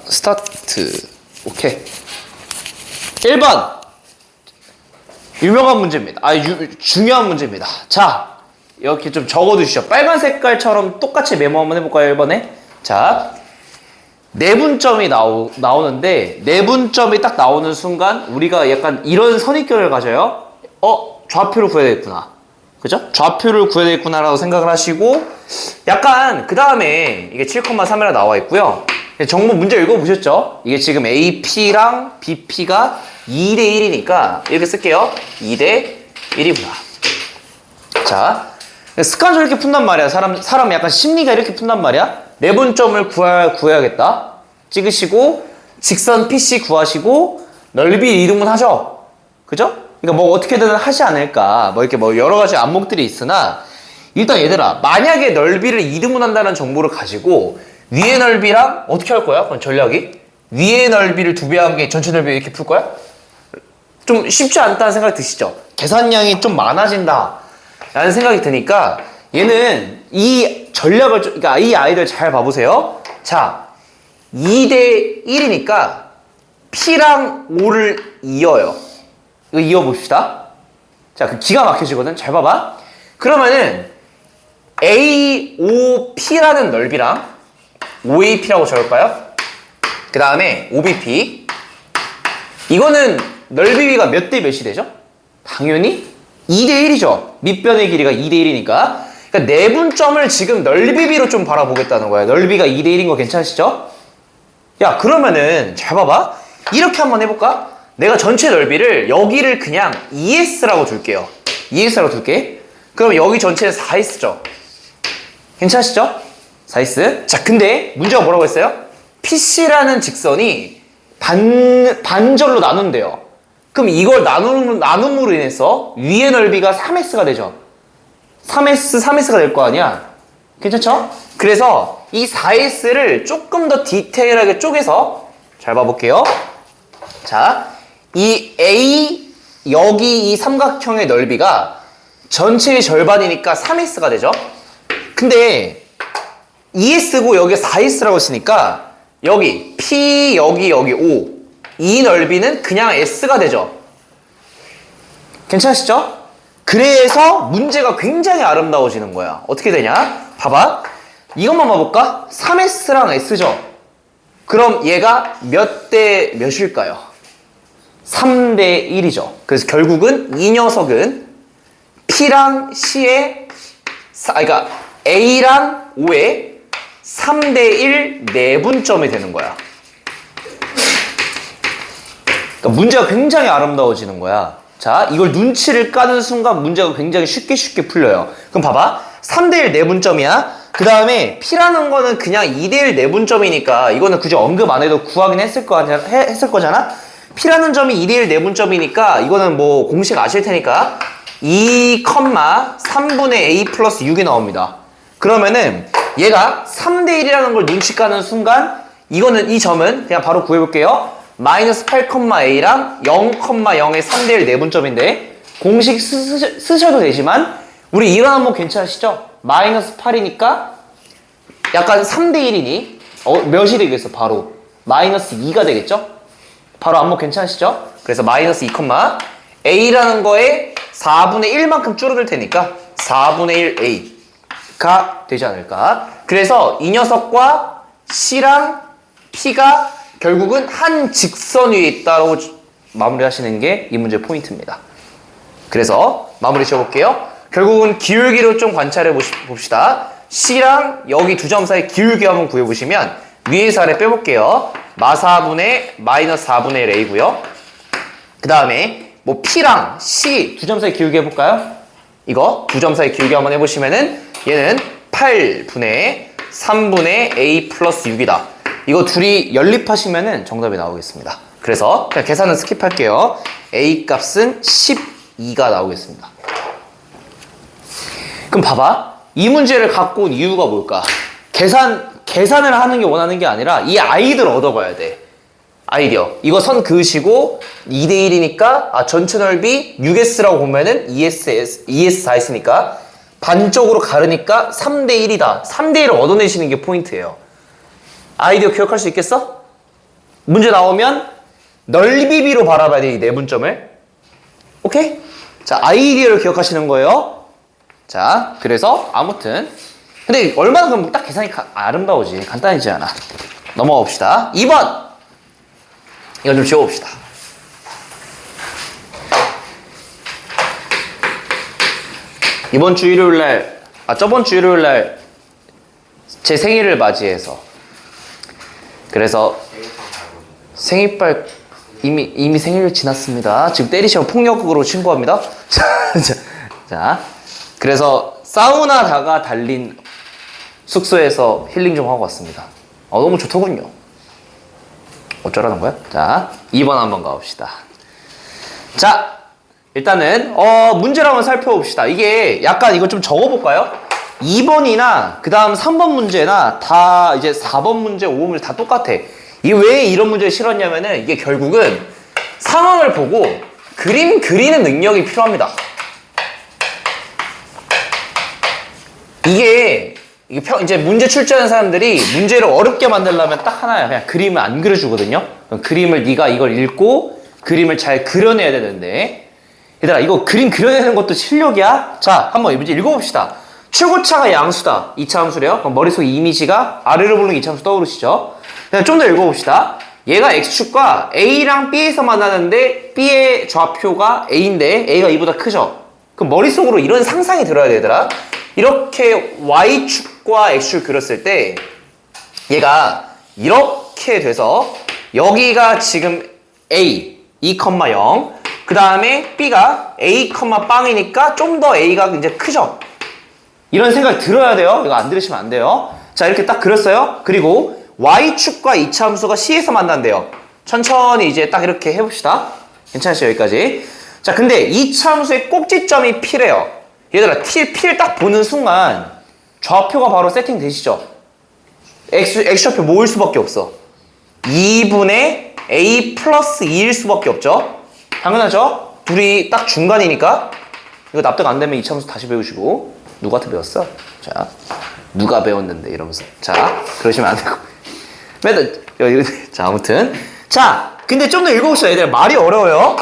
스타트. 오케이. 1번. 유명한 문제입니다. 중요한 문제입니다. 자, 이렇게 좀 적어두시죠. 빨간 색깔처럼 똑같이 메모 한번 해볼까요? 1번에. 자, 내분점이 나오는데, 내분점이 딱 나오는 순간, 우리가 약간 이런 선입견을 가져요. 좌표를 구해야 되겠구나. 그죠? 좌표를 구해야 되겠구나라고 생각을 하시고, 약간, 그 다음에 이게 7,3이라 나와 있고요. 정보 문제 읽어보셨죠? 이게 지금 AP랑 BP가 2대 1이니까, 이렇게 쓸게요. 2대 1이구나. 자, 습관적으로 이렇게 푼단 말이야. 사람 약간 심리가 이렇게 푼단 말이야. 내분점을 구해야겠다. 찍으시고, 직선 PC 구하시고, 넓이 이동은 하죠. 그죠? 그러니까 뭐 어떻게든 하지 않을까. 뭐 이렇게 뭐 여러 가지 안목들이 있으나, 일단 얘들아, 만약에 넓이를 이등분한다는 정보를 가지고, 위의 넓이랑 어떻게 할 거야? 그건 전략이? 위의 넓이를 2배한 게 전체 넓이 이렇게 풀 거야? 좀 쉽지 않다는 생각이 드시죠? 계산량이 좀 많아진다. 라는 생각이 드니까, 얘는 이 전략을, 그러니까 이 아이들 잘 봐보세요. 자, 2대 1이니까 P랑 O를 이어요. 이거 이어봅시다. 자, 그 기가 막혀지거든. 잘 봐봐. 그러면은 AOP라는 넓이랑 OAP라고 적을까요? 그 다음에 OBP. 이거는 넓이가 몇 대 몇이 되죠? 당연히 2대 1이죠. 밑변의 길이가 2대 1이니까. 그러니까 내분점을 지금 넓이비로 좀 바라보겠다는 거야. 넓이가 2대 1인 거 괜찮으시죠? 야, 그러면은 잘 봐봐. 이렇게 한번 해볼까? 내가 전체 넓이를 여기를 그냥 ES라고 둘게요. ES라고 둘게. 그럼 여기 전체는 4S죠. 괜찮으시죠? 4S. 자, 근데 문제가 뭐라고 했어요? PC라는 직선이 반절로 나눈대요. 그럼 이걸 나눔으로 인해서 위의 넓이가 3S가 되죠. 3S가 될 거 아니야. 괜찮죠? 그래서 이 4S를 조금 더 디테일하게 쪼개서 잘 봐볼게요. 자, 이 A, 여기 이 삼각형의 넓이가 전체의 절반이니까 3S가 되죠. 근데 2S고 여기가 4S라고 했으니까 여기 P, 여기 5. 이 넓이는 그냥 S가 되죠. 괜찮으시죠? 그래서 문제가 굉장히 아름다워지는 거야. 어떻게 되냐? 봐봐. 이것만 봐볼까? 3S랑 S죠? 그럼 얘가 몇 대 몇일까요? 3대 1이죠. 그래서 결국은 이 녀석은 P랑 C의, 그러니까 A랑 O의 3대 1 내분점이 되는 거야. 그러니까 문제가 굉장히 아름다워지는 거야. 자, 이걸 눈치를 까는 순간 문제가 굉장히 쉽게 풀려요. 그럼 봐봐. 3대 1 내분점이야. 그 다음에 P라는 거는 그냥 2대 1 내분점이니까 이거는 굳이 언급 안 해도 구하긴 했을 거잖아? P라는 점이 2대 1 내분점이니까 이거는 뭐 공식 아실 테니까 2, 3분의 A 플러스 6이 나옵니다. 그러면은 얘가 3대 1이라는 걸 눈치 까는 순간 이거는 이 점은 그냥 바로 구해볼게요. 마이너스 8,A랑 0,0의 3대 1 내분점인데 공식 쓰셔도 되지만 우리 이런 한번 괜찮으시죠? 마이너스 8이니까 약간 3대 1이니 몇이 되겠어? 바로 마이너스 2가 되겠죠? 바로 안목 괜찮으시죠? 그래서 마이너스 2, A라는 거에 4분의 1만큼 줄어들 테니까 4분의 1A가 되지 않을까. 그래서 이 녀석과 C랑 P가 결국은 한 직선 위에 있다고 마무리하시는 게 이 문제의 포인트입니다. 그래서 마무리 지어볼게요. 결국은 기울기로 좀 관찰해 봅시다. C랑 여기 두 점 사이 기울기 한번 구해보시면 위에서 아래 빼볼게요. 마사분의 마이너스 4분의 1 A고요. 그 다음에 뭐 P랑 C 두 점 사이 기울기 해볼까요? 이거 두 점 사이 기울기 한번 해보시면은 얘는 8분의 3분의 A 플러스 6이다. 이거 둘이 연립하시면은 정답이 나오겠습니다. 그래서 그냥 계산은 스킵할게요. A 값은 12가 나오겠습니다. 그럼 봐봐. 이 문제를 갖고 온 이유가 뭘까? 계산을 하는 게 원하는 게 아니라 이 아이들 얻어가야 돼. 아이디어. 이거 선 그으시고 2대 1이니까 전체 넓이 6S라고 보면은 2S 4S니까 반쪽으로 가르니까 3대 1이다. 3대 1을 얻어내시는 게 포인트예요. 아이디어 기억할 수 있겠어? 문제 나오면 넓이비로 바라봐야 돼, 이 내분점을. 오케이? 자, 아이디어를 기억하시는 거예요. 자, 그래서 아무튼 근데 얼마나 그럼 딱 계산이 아름다우지. 간단하지 않아. 넘어가 봅시다. 2번. 이거 좀 지워봅시다. 이번 주 일요일날, 저번 주 일요일날 제 생일을 맞이해서 그래서 생일빨 이미 생일 지났습니다. 지금 때리시면 폭력으로 신고합니다. 자, 그래서 사우나다가 달린 숙소에서 힐링 좀 하고 왔습니다. 너무 좋더군요. 어쩌라는 거야? 자, 2번 한번 가봅시다. 자, 일단은 문제를 한번 살펴봅시다. 이게 약간 이거 좀 적어볼까요? 2번이나 그 다음 3번 문제나 다 이제 4번 문제, 5번 문제 다 똑같아. 이게 왜 이런 문제를 실었냐면은 이게 결국은 상황을 보고 그림 그리는 능력이 필요합니다. 이게 이제 문제 출제하는 사람들이 문제를 어렵게 만들려면 딱 하나야. 그냥 그림을 안 그려주거든요. 그림을 네가 이걸 읽고 그림을 잘 그려내야 되는데, 얘들아 이거 그림 그려내는 것도 실력이야? 자, 한번 이 문제 읽어봅시다. 최고차가 양수다. 2차 함수래요. 그럼 머릿속에 이미지가 아래로 보는 2차 함수 떠오르시죠? 좀 더 읽어봅시다. 얘가 X축과 A랑 B에서 만나는데 B의 좌표가 A인데 A가 E보다 크죠? 그럼 머릿속으로 이런 상상이 들어야 돼, 얘들아. 이렇게 Y축과 X축을 그렸을 때 얘가 이렇게 돼서 여기가 지금 A, 2,0 그 다음에 B가 A, 빵이니까 좀 더 A가 이제 크죠? 이런 생각이 들어야 돼요. 이거 안 들으시면 안 돼요. 자, 이렇게 딱 그렸어요. 그리고 Y축과 2차 함수가 C에서 만난대요. 천천히 이제 딱 이렇게 해봅시다. 괜찮으시죠? 여기까지. 자, 근데 2차 함수의 꼭지점이 P래요. 얘들아, P를 딱 보는 순간 좌표가 바로 세팅되시죠? X좌표 뭐일 수밖에 없어? 2분의 A 플러스 2일 수밖에 없죠? 당연하죠? 둘이 딱 중간이니까. 이거 납득 안 되면 2차 함수 다시 배우시고. 누구한테 배웠어? 자, 누가 배웠는데 이러면서. 자, 그러시면 안 되고. 자, 아무튼. 자, 근데 좀 더 읽어봅시다. 얘들 말이 어려워요.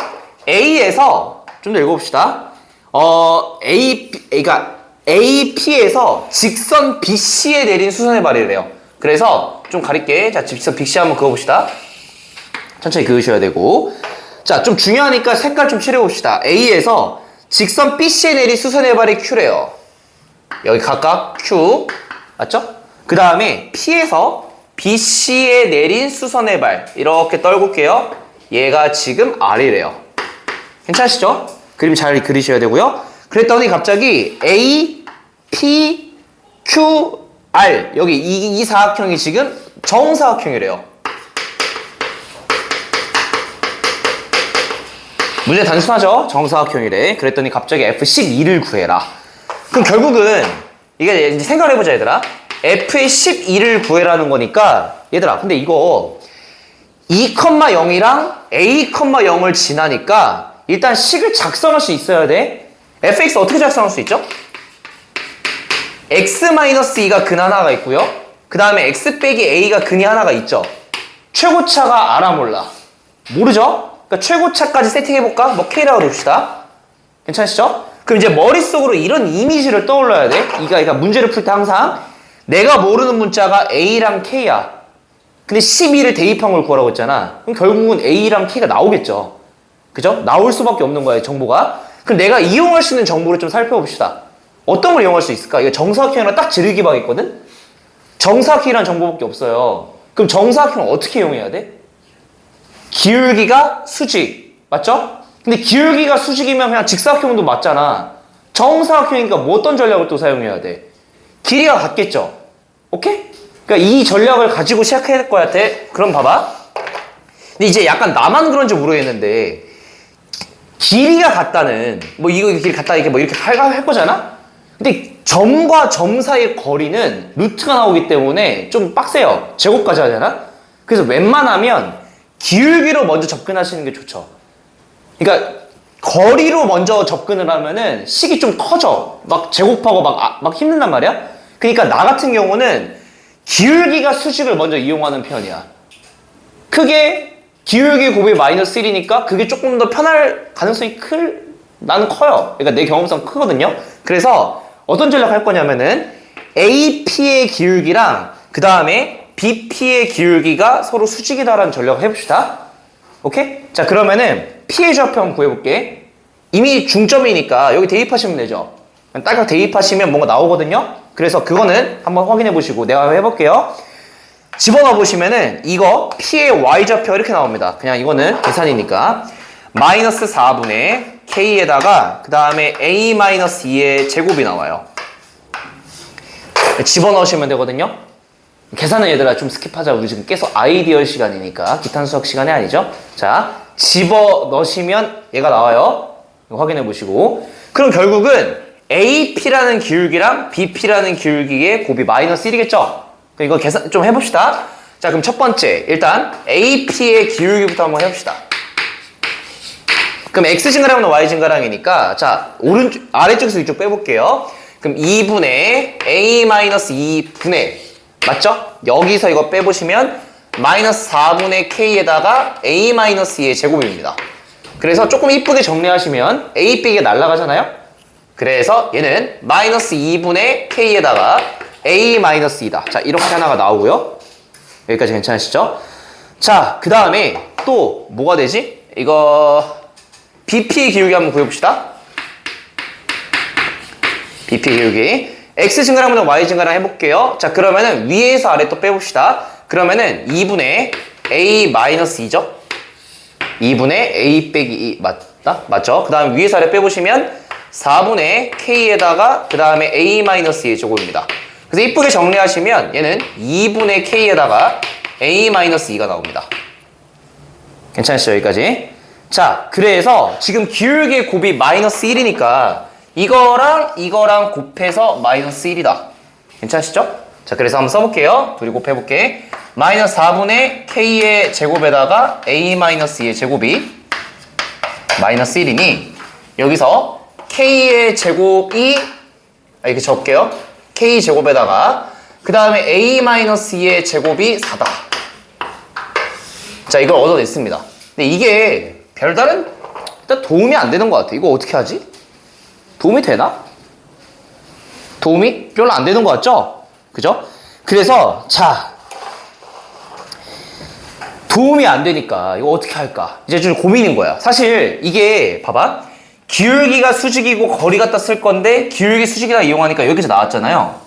A에서 좀 더 읽어봅시다. 그러니까 AP에서 직선 BC에 내린 수선의 발이래요. 그래서 좀 가릴게. 자, 직선 BC 한번 그어봅시다. 천천히 그으셔야 되고. 자, 좀 중요하니까 색깔 좀 칠해봅시다. A에서 직선 BC에 내린 수선의 발이 Q래요. 여기 각각 Q. 맞죠? 그 다음에 P에서 BC에 내린 수선의 발. 이렇게 떨굴게요. 얘가 지금 R이래요. 괜찮으시죠? 그림 잘 그리셔야 되고요. 그랬더니 갑자기 A, P, Q, R. 여기 이 사각형이 지금 정사각형이래요. 문제 단순하죠? 정사각형이래. 그랬더니 갑자기 F12를 구해라. 그럼 결국은 이게 이제 생각해보자, 얘들아. F의 12를 구해라는 거니까, 얘들아, 근데 이거 2,0이랑 A,0을 지나니까 일단 식을 작성할 수 있어야 돼. fx 어떻게 작성할 수 있죠? x-2가 근 하나가 있고요. 그 다음에 x 빼기 a가 근이 하나가 있죠. 최고차가 알아 몰라? 모르죠? 그러니까 최고차까지 세팅해볼까? 뭐 k라고 둡시다. 괜찮으시죠? 그럼 이제 머릿속으로 이런 이미지를 떠올려야 돼. 그러니까 문제를 풀 때 항상 내가 모르는 문자가 a랑 k야. 근데 12를 대입한 걸 구하라고 했잖아. 그럼 결국은 a랑 k가 나오겠죠. 그죠? 나올 수밖에 없는 거예요, 정보가. 그럼 내가 이용할 수 있는 정보를 좀 살펴봅시다. 어떤 걸 이용할 수 있을까? 이거 정사각형이랑 딱 지르기방 있거든? 정사각형이란 정보밖에 없어요. 그럼 정사각형을 어떻게 이용해야 돼? 기울기가 수직. 맞죠? 근데 기울기가 수직이면 그냥 직사각형도 맞잖아. 정사각형이니까 뭐 어떤 전략을 또 사용해야 돼? 길이가 같겠죠? 오케이? 그러니까 이 전략을 가지고 시작해야 될 것 같아. 그럼 봐봐. 근데 이제 약간 나만 그런지 모르겠는데 길이가 같다는 뭐 이거 길이 같다 이렇게 뭐 이렇게 할 거잖아? 근데 점과 점 사이의 거리는 루트가 나오기 때문에 좀 빡세요. 제곱까지 하잖아? 그래서 웬만하면 기울기로 먼저 접근하시는 게 좋죠. 그러니까 거리로 먼저 접근을 하면은 식이 좀 커져. 막 제곱하고 막 힘든단 말이야? 그러니까 나 같은 경우는 기울기가 수직을 먼저 이용하는 편이야. 크게 기울기 곱이 마이너스 1이니까 그게 조금 더 편할 가능성이 나는 커요. 그러니까 내 경험상 크거든요. 그래서 어떤 전략 할 거냐면은 AP의 기울기랑 그 다음에 BP의 기울기가 서로 수직이다라는 전략을 해봅시다. 오케이? 자, 그러면은 P의 좌표 한번 구해볼게. 이미 중점이니까 여기 대입하시면 되죠. 딱 대입하시면 뭔가 나오거든요. 그래서 그거는 한번 확인해 보시고 내가 한번 해볼게요. 집어넣어 보시면은 이거 P의 Y좌표 이렇게 나옵니다. 그냥 이거는 계산이니까 마이너스 4분의 K에다가 그 다음에 A-2의 제곱이 나와요. 집어넣으시면 되거든요. 계산은 얘들아 좀 스킵하자. 우리 지금 계속 아이디어 시간이니까 기탄 수학 시간이 아니죠. 자, 집어넣으시면 얘가 나와요. 이거 확인해 보시고 그럼 결국은 AP라는 기울기랑 BP라는 기울기의 곱이 마이너스 1이겠죠? 이거 계산 좀 해봅시다. 자, 그럼 첫 번째 일단 AP의 기울기부터 한번 해봅시다. 그럼 X증가량은 Y증가량이니까 자, 아래쪽에서 이쪽 빼볼게요. 그럼 2분의 A-2분의 맞죠? 여기서 이거 빼보시면 마이너스 4분의 K에다가 A-2의 제곱입니다. 그래서 조금 이쁘게 정리하시면 A 빼기가 날아가잖아요? 그래서 얘는 마이너스 2분의 K에다가 A-2다. 자, 이렇게 하나가 나오고요. 여기까지 괜찮으시죠? 자, 그 다음에 또 뭐가 되지? 이거 BP의 기울기 한번 구해봅시다. BP의 기울기 X증가량분의 Y증가량 해볼게요. 자, 그러면은 위에서 아래 또 빼봅시다. 그러면은 2분의 A-2죠? 2분의 A 빼기 2 맞다? 맞죠? 그 다음 위에서 아래 빼보시면 4분의 K에다가 그 다음에 A-2의 제곱입니다. 그래서 이쁘게 정리하시면 얘는 2분의 K에다가 A-2가 나옵니다. 괜찮으시죠? 여기까지. 자, 그래서 지금 기울기의 곱이 마이너스 1이니까 이거랑 곱해서 마이너스 1이다. 괜찮으시죠? 자, 그래서 한번 써볼게요. 둘이 곱해볼게. 마이너스 4분의 K의 제곱에다가 A-2의 제곱이 마이너스 1이니 여기서 K의 제곱이 이렇게 적게요. K 제곱에다가 그 다음에 A-2의 제곱이 4다. 자, 이걸 얻어냈습니다. 근데 이게 별다른 일단 도움이 안 되는 것 같아. 이거 어떻게 하지? 도움이 되나? 도움이 별로 안 되는 것 같죠? 그죠? 그래서 자, 도움이 안 되니까 이거 어떻게 할까? 이제 좀 고민인 거야. 사실 이게 봐봐. 기울기가 수직이고 거리 갖다 쓸 건데 기울기 수직이다 이용하니까 여기서 나왔잖아요.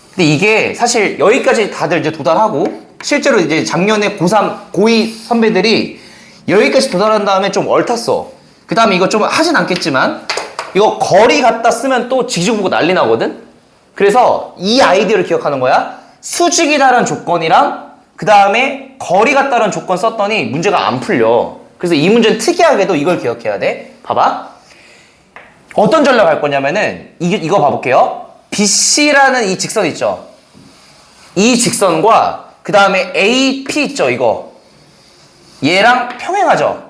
근데 이게 사실 여기까지 다들 이제 도달하고 실제로 이제 작년에 고3, 고2 선배들이 여기까지 도달한 다음에 좀 얼탔어. 그 다음에 이거 좀 하진 않겠지만 이거 거리 갖다 쓰면 또 지지고 난리 나거든? 그래서 이 아이디어를 기억하는 거야. 수직이다라는 조건이랑 그 다음에 거리 같다라는 조건 썼더니 문제가 안 풀려. 그래서 이 문제는 특이하게도 이걸 기억해야 돼. 봐봐. 어떤 전략을 할 거냐면은 이거 봐볼게요. BC라는 이 직선 있죠? 이 직선과 그 다음에 AP 있죠? 이거. 얘랑 평행하죠?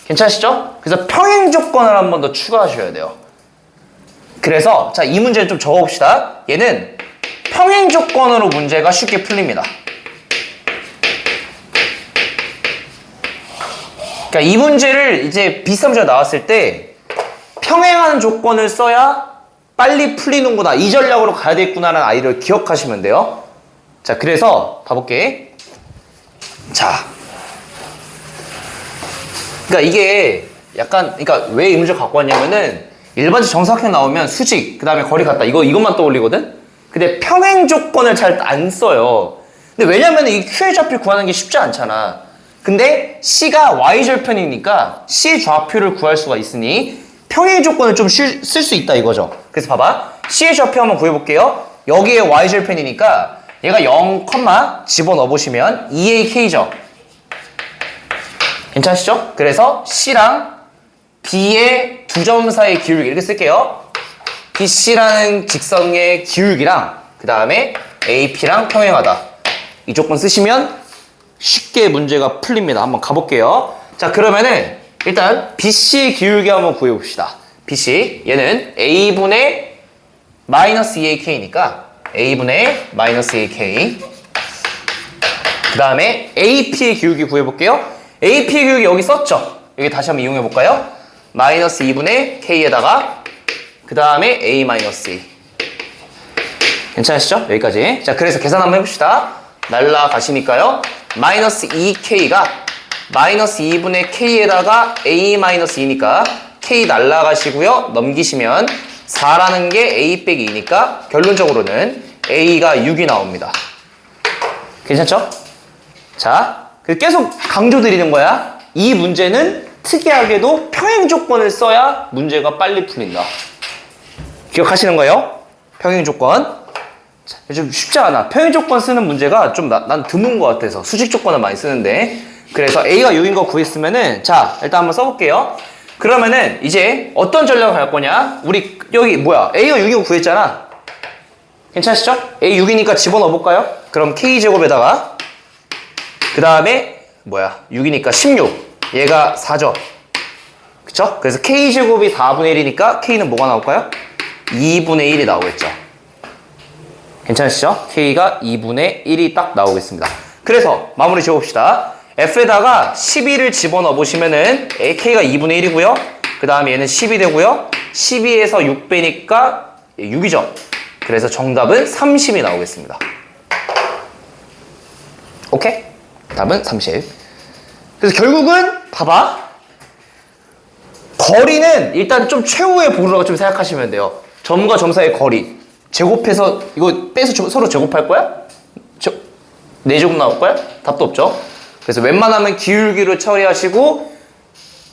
괜찮으시죠? 그래서 평행 조건을 한 번 더 추가하셔야 돼요. 그래서 자, 이 문제를 좀 적어봅시다. 얘는 평행 조건으로 문제가 쉽게 풀립니다. 그러니까 이 문제를 이제 비슷한 문제가 나왔을 때 평행하는 조건을 써야 빨리 풀리는구나, 이 전략으로 가야 되겠구나라는 아이디어를 기억하시면 돼요. 자, 그래서 봐볼게. 자, 그러니까 이게 약간, 그러니까 왜 이 문제를 갖고 왔냐면은 일반적 정사각형 나오면 수직, 그 다음에 거리 같다, 이것만 떠올리거든? 근데 평행 조건을 잘 안 써요. 근데 왜냐면 이 Q의 좌표를 구하는 게 쉽지 않잖아. 근데 C가 Y절편이니까 C의 좌표를 구할 수가 있으니 평행 조건을 좀 쓸 수 있다 이거죠. 그래서 봐봐. C의 좌표 한번 구해볼게요. 여기에 Y절편이니까 얘가 0, 집어넣어 보시면 2AK죠. 괜찮으시죠? 그래서 C랑 B의 두 점 사이의 기울기 이렇게 쓸게요. BC라는 직선의 기울기랑 그 다음에 AP랑 평행하다. 이 조건 쓰시면 쉽게 문제가 풀립니다. 한번 가볼게요. 자, 그러면은 일단 BC의 기울기 한번 구해봅시다. BC, 얘는 A분의 마이너스 2AK니까 A분의 마이너스 2AK, 그 그 다음에 AP의 기울기 구해볼게요. AP의 기울기 여기 썼죠? 여기 다시 한번 이용해볼까요? 마이너스 2분의 K에다가 그 다음에 A 마이너스 2. 괜찮으시죠? 여기까지. 자, 그래서 계산 한번 해봅시다. 날라가시니까요. 마이너스 2K가 마이너스 2분의 K에다가 A 마이너스 2니까 K 날라가시고요. 넘기시면 4라는 게 A 빼기 2니까 결론적으로는 A가 6이 나옵니다. 괜찮죠? 자, 계속 강조드리는 거야. 이 문제는 특이하게도 평행 조건을 써야 문제가 빨리 풀린다. 기억하시는 거예요? 평행 조건. 자, 좀 쉽지 않아. 평행 조건 쓰는 문제가 좀 난 드문 것 같아서 수직 조건을 많이 쓰는데, 그래서 A가 6인 거 구했으면은, 자, 일단 한번 써볼게요. 그러면은 이제 어떤 전략을 할 거냐? 우리 여기 뭐야? A가 6이고 구했잖아. 괜찮으시죠? A 6이니까 집어넣어 볼까요? 그럼 K제곱에다가 그 다음에 뭐야? 6이니까 16. 얘가 4죠? 그쵸? 그래서 K제곱이 4분의 1이니까 K는 뭐가 나올까요? 2분의 1이 나오겠죠. 괜찮으시죠? K가 2분의 1이 딱 나오겠습니다. 그래서 마무리 지어봅시다. F에다가 12를 집어넣어 보시면은 K가 2분의 1이고요. 그 다음에 얘는 10이 되고요. 12에서 6 빼니까 6이죠. 그래서 정답은 30이 나오겠습니다. 오케이? 답은 30. 그래서 결국은 봐봐. 거리는 일단 좀 최후의 보루라고 좀 생각하시면 돼요. 점과 점 사이의 거리. 제곱해서 이거 빼서 서로 제곱할 거야? 4제곱 나올 거야? 답도 없죠. 그래서 웬만하면 기울기로 처리하시고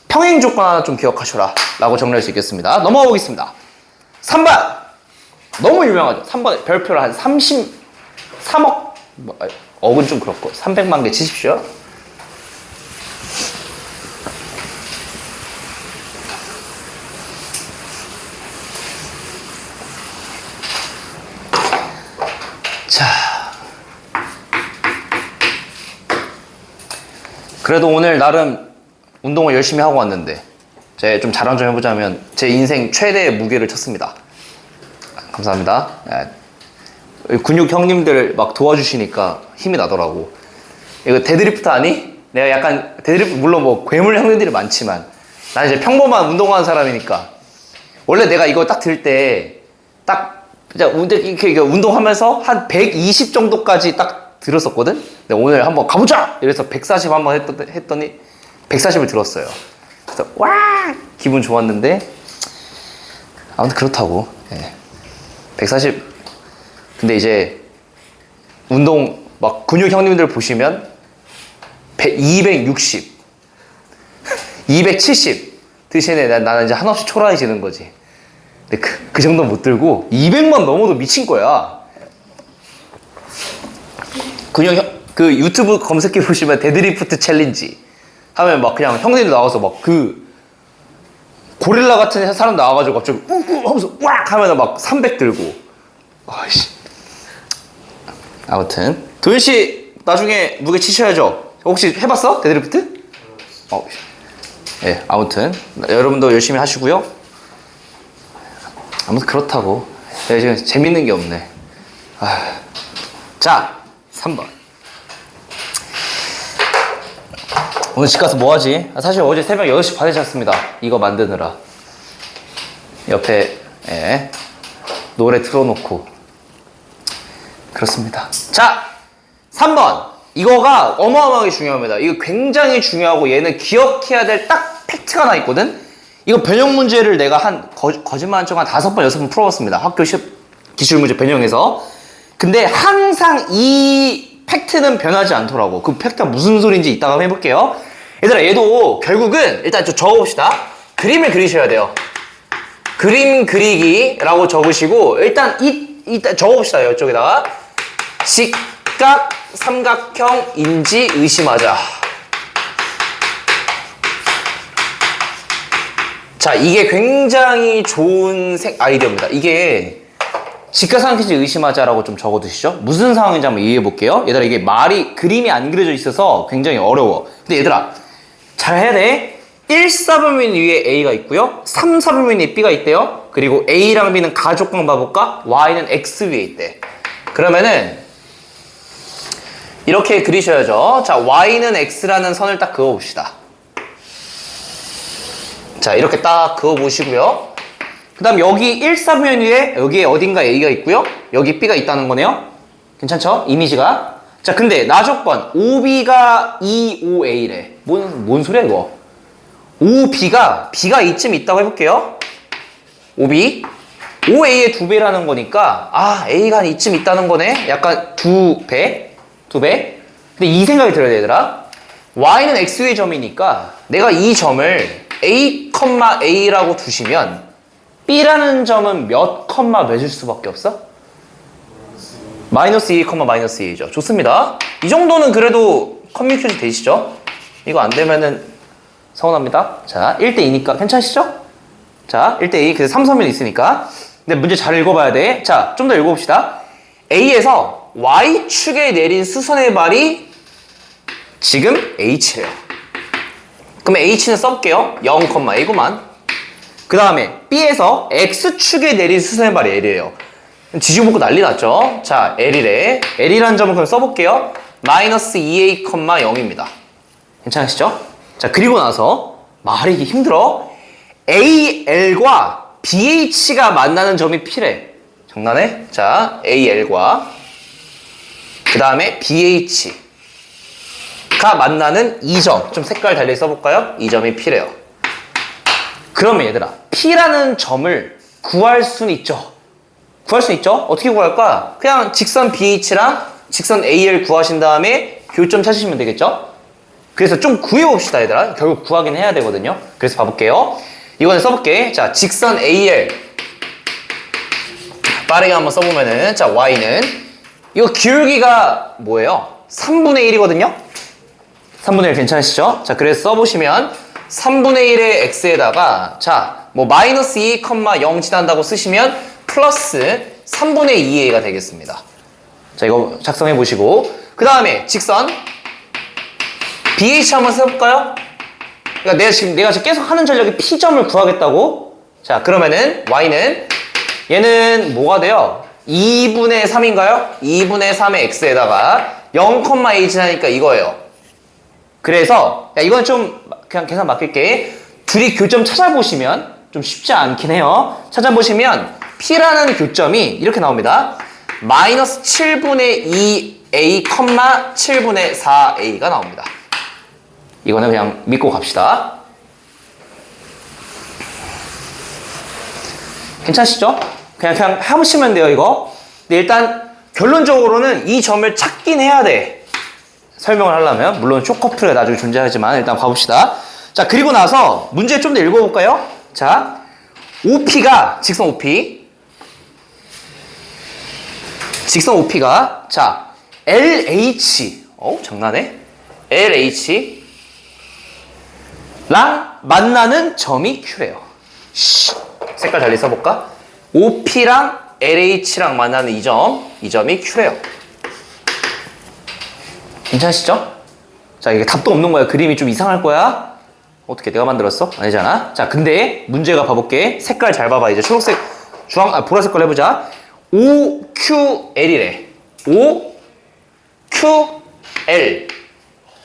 평행 조건 하나 좀 기억하셔라 라고 정리할 수 있겠습니다. 넘어가 보겠습니다. 3번 너무 유명하죠. 3번 별표를 한 33억 억은 좀 그렇고 300만 개 치십시오. 자, 그래도 오늘 나름 운동을 열심히 하고 왔는데 제가 좀 자랑 좀 해보자면 제 인생 최대의 무게를 쳤습니다. 감사합니다. 네. 근육 형님들 막 도와주시니까 힘이 나더라고. 이거 데드리프트 아니? 내가 약간 데드리프트 물론 뭐 괴물 형님들이 많지만 난 이제 평범한 운동하는 사람이니까 원래 내가 이거 딱 들 때 딱 이렇게 운동하면서 한 120 정도까지 딱 들었었거든? 근데 오늘 한번 가보자! 이래서 140 한번 했더니 140을 들었어요. 그래서 와! 기분 좋았는데 아무튼 그렇다고. 네. 140 근데 이제 운동 막 근육 형님들 보시면 260 270 드시네. 나는 이제 한없이 초라해지는 거지. 근데 그 정도 못 들고 200만 넘어도 미친 거야. 그 유튜브 검색해 보시면 데드리프트 챌린지 하면 막 그냥 형님들 나와서 막 그 고릴라 같은 사람 나와가지고 갑자기 우우 하면서 왁 하면 막 300 들고. 아이씨. 아무튼 도현씨 나중에 무게 치셔야죠. 혹시 해봤어? 데드리프트? 네, 아무튼 여러분도 열심히 하시고요. 아무튼 그렇다고. 지금 재밌는 게 없네. 자, 3번. 오늘 집 가서 뭐 하지? 사실 어제 새벽 8시 반에 잤습니다. 이거 만드느라. 옆에 노래 틀어놓고. 그렇습니다. 자, 3번. 이거가 어마어마하게 중요합니다. 이거 굉장히 중요하고 얘는 기억해야 될 딱 팩트가 하나 있거든? 이거 변형 문제를 내가 거짓말 한 5번, 6번 풀어봤습니다. 학교 기출문제 변형해서. 근데 항상 이 팩트는 변하지 않더라고. 그 팩트가 무슨 소리인지 이따가 한번 해볼게요. 얘들아, 얘도 결국은 일단 좀 적어봅시다. 그림을 그리셔야 돼요. 그림 그리기라고 적으시고 일단 일단 적어봅시다. 이쪽에다가 직각 삼각형인지 의심하자. 자, 이게 굉장히 좋은 아이디어입니다. 이게 직각삼각형인지 의심하자라고 좀 적어두시죠. 무슨 상황인지 한번 이해해 볼게요. 얘들아, 이게 그림이 안 그려져 있어서 굉장히 어려워. 근데 얘들아, 잘 해야 돼. 1, 4분면 위에 A가 있고요. 3, 4분면 위에 B가 있대요. 그리고 A랑 B는 가족관 봐볼까? Y는 X 위에 있대. 그러면은 이렇게 그리셔야죠. 자, y는 x라는 선을 딱 그어봅시다. 자, 이렇게 딱 그어보시고요. 그 다음 여기 1사면위에 여기에 어딘가 a가 있고요. 여기 b가 있다는 거네요. 괜찮죠? 이미지가. 자, 근데 나조건 OB가 2OA래. 뭔 소리야 이거? B가 이쯤 있다고 해볼게요. OB 5A의 2배라는 거니까 A가 이쯤 있다는 거네. 약간 2배. 근데 이 생각이 들어야 돼, 얘들아. Y는 X의 점이니까 내가 이 점을 A, A라고 두시면 B라는 점은 몇일 수밖에 없어? 마이너스 2, 마이너스 2죠. 좋습니다. 이 정도는 그래도 커뮤니케이션 되시죠? 이거 안 되면은 서운합니다. 자, 1대2니까 괜찮으시죠? 자, 1대2. 그래서 3서면 있으니까. 근데 문제 잘 읽어봐야 돼. 자, 좀 더 읽어봅시다. A에서 Y축에 내린 수선의 발이 지금 H래요. 그럼 H는 써볼게요. 0,A구만. 그 다음에 B에서 X축에 내린 수선의 발이 L이에요. 뒤지고 보고 난리 났죠? 자, L이래. L이라는 점을 그럼 써볼게요. 마이너스 2A, 0입니다. 괜찮으시죠? 자, 그리고 나서 말이 이게 힘들어. AL과 BH가 만나는 점이 P래. 장난해? 자, AL과 그 다음에 BH가 만나는 이 점. 좀 색깔 달리 써볼까요? 이 점이 P래요. 그러면 얘들아, P라는 점을 구할 수는 있죠. 어떻게 구할까? 그냥 직선 BH랑 직선 AL 구하신 다음에 교점 찾으시면 되겠죠? 그래서 좀 구해봅시다, 얘들아. 결국 구하긴 해야 되거든요. 그래서 봐볼게요. 이번에 써볼게. 자, 직선 AL 빠르게 한번 써보면은, 자, Y는 이거 기울기가 뭐예요? 3분의 1이거든요? 3분의 1 괜찮으시죠? 자, 그래서 써보시면 3분의 1의 X에다가 자, 뭐 마이너스 2, 0 지난다고 쓰시면 플러스 3분의 2A가 되겠습니다. 자, 이거 작성해 보시고 그 다음에 직선 BH 한번 써볼까요? 그러니까 내가 지금 계속 하는 전략이 P점을 구하겠다고. 자, 그러면은 Y는 얘는 뭐가 돼요? 2분의 3인가요? 2분의 3의 X에다가 0,A 지나니까 이거예요. 그래서 야, 이건 좀 그냥 계산 맡길게. 둘이 교점 찾아보시면 좀 쉽지 않긴 해요. 찾아보시면 P라는 교점이 이렇게 나옵니다. 마이너스 7분의 2A, 7분의 4A가 나옵니다. 이거는 그냥 믿고 갑시다. 괜찮으시죠? 그냥 해보시면 돼요, 이거. 근데 일단 결론적으로는 이 점을 찾긴 해야 돼. 설명을 하려면. 물론 쇼커플이 나중에 존재하지만 일단 봐봅시다. 자, 그리고 나서 문제 좀 더 읽어볼까요? 자, OP가 직선 OP. 직선 OP가 자, LH. 장난해? LH 랑 만나는 점이 Q래요. 색깔 달리 써볼까? OP랑 LH랑 만나는 이 점이 Q래요. 괜찮으시죠? 자, 이게 답도 없는 거야. 그림이 좀 이상할 거야. 어떻게 내가 만들었어? 아니잖아. 자, 근데 문제가 봐볼게. 색깔 잘 봐봐. 이제 초록색, 보라색 걸로 해보자. OQL이래. OQL.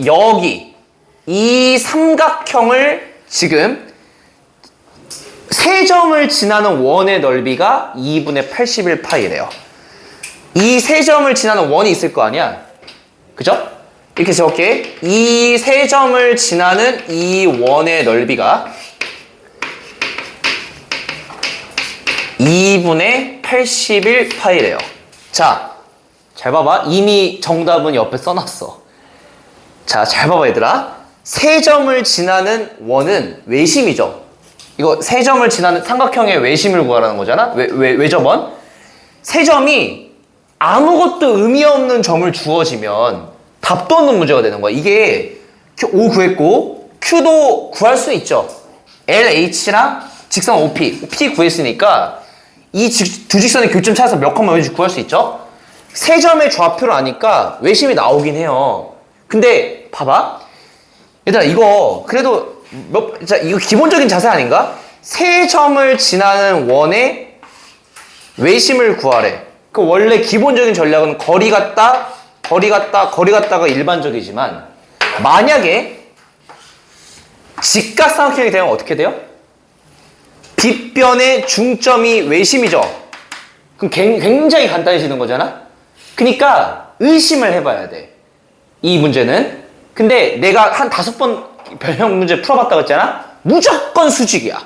여기 이 삼각형을 지금 세 점을 지나는 원의 넓이가 2분의 81파이래요. 이 세 점을 지나는 원이 있을 거 아니야? 그죠? 이렇게 적을게. 이 세 점을 지나는 이 원의 넓이가 2분의 81파이래요. 자, 잘 봐봐. 이미 정답은 옆에 써놨어. 자, 잘 봐봐, 얘들아. 세 점을 지나는 원은 외심이죠. 이거 세 점을 지나는 삼각형의 외심을 구하라는 거잖아. 외접원. 세 점이 아무것도 의미 없는 점을 주어지면 답도 없는 문제가 되는 거야. 이게 O 구했고 Q도 구할 수 있죠. LH랑 직선 OP, P 구했으니까 이 두 직선의 교점 찾아서 몇 컴마 몇인지 구할 수 있죠. 세 점의 좌표를 아니까 외심이 나오긴 해요. 근데 봐봐. 얘들아, 이거 그래도 자, 이거 기본적인 자세 아닌가? 세 점을 지나는 원의 외심을 구하래. 그 원래 기본적인 전략은 거리 같다 거리 같다가 일반적이지만 만약에 직각삼각형이 되면 어떻게 돼요? 빗변의 중점이 외심이죠. 그럼 굉장히 간단해지는 거잖아. 그러니까 의심을 해봐야 돼. 이 문제는. 근데 내가 한 5번 변형 문제 풀어봤다고 했잖아. 무조건 수직이야.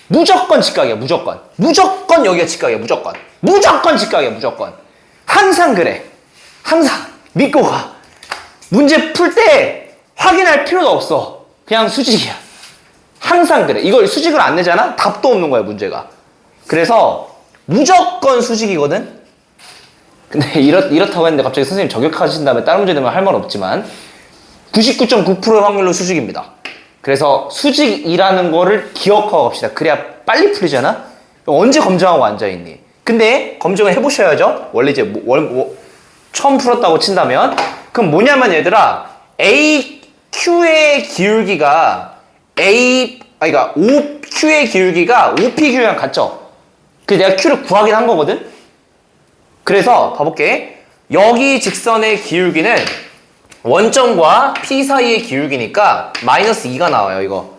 무조건 직각이야. 무조건 여기가 직각이야. 무조건 직각이야. 무조건. 항상 그래. 항상 믿고 가. 문제 풀 때 확인할 필요도 없어. 그냥 수직이야. 항상 그래. 이걸 수직을 안 내잖아? 답도 없는 거야, 문제가. 그래서 무조건 수직이거든? 근데 이렇다고 했는데 갑자기 선생님 저격하신 다음에 다른 문제 되면 할 말 없지만 99.9%의 확률로 수직입니다. 그래서 수직이라는 거를 기억하고 갑시다. 그래야 빨리 풀리잖아? 언제 검증하고 앉아있니? 근데 검증을 해보셔야죠. 원래 이제 처음 풀었다고 친다면. 그럼 뭐냐면 얘들아, AQ의 기울기가 그러니까 OQ의 기울기가 OP 기울기랑 같죠? 그래서 내가 Q를 구하긴 한 거거든? 그래서 봐볼게. 여기 직선의 기울기는 원점과 P 사이의 기울기니까 마이너스 2가 나와요, 이거.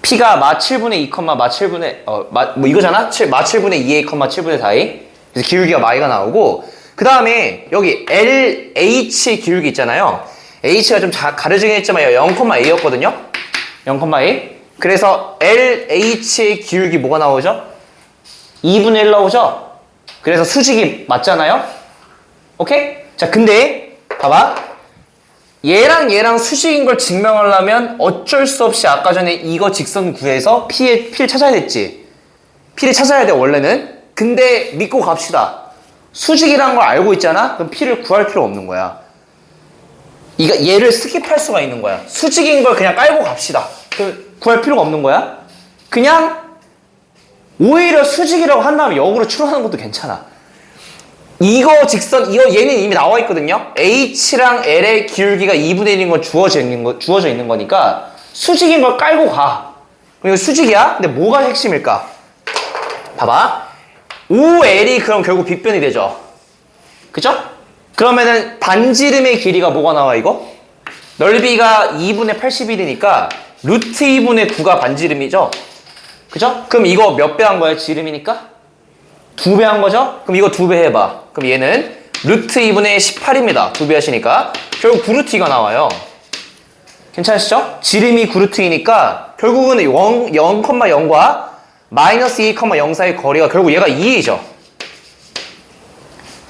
P가 마 7분의 2, 마 7분의, 뭐 이거잖아? 마 7분의 2A, 7분의 4A. 그래서 기울기가 마이가 나오고, 그 다음에 여기 LH의 기울기 있잖아요. H가 좀 가려지긴 했지만 0,A였거든요? 0,A. 그래서 LH의 기울기 뭐가 나오죠? 2분의 1 나오죠? 그래서 수직이 맞잖아요? 오케이? 자, 근데 봐봐. 얘랑 수직인 걸 증명하려면 어쩔 수 없이 아까 전에 이거 직선 구해서 P를 찾아야 됐지. P를 찾아야 돼, 원래는. 근데 믿고 갑시다. 수직이라는 걸 알고 있잖아? 그럼 P를 구할 필요 없는 거야. 얘를 스킵할 수가 있는 거야. 수직인 걸 그냥 깔고 갑시다. 구할 필요가 없는 거야. 그냥 오히려 수직이라고 한 다음에 역으로 추론하는 것도 괜찮아. 얘는 이미 나와 있거든요. H랑 L의 기울기가 2분의 1인 건 주어져 있는 거니까 수직인 걸 깔고 가. 이거 수직이야? 근데 뭐가 핵심일까? 봐봐. OL이 그럼 결국 빗변이 되죠. 그죠? 그러면은 반지름의 길이가 뭐가 나와, 이거? 넓이가 2분의 81이니까 루트 2분의 9가 반지름이죠? 그죠? 그럼 이거 몇 배 한 거야, 지름이니까? 2배 한 거죠? 그럼 이거 2배 해봐. 그럼 얘는 루트 2분의 18입니다. 2배 하시니까 결국 9루트가 나와요. 괜찮으시죠? 지름이 9루트이니까 결국은 0,0과 마이너스 2,0 사이의 거리가 결국 얘가 2이죠.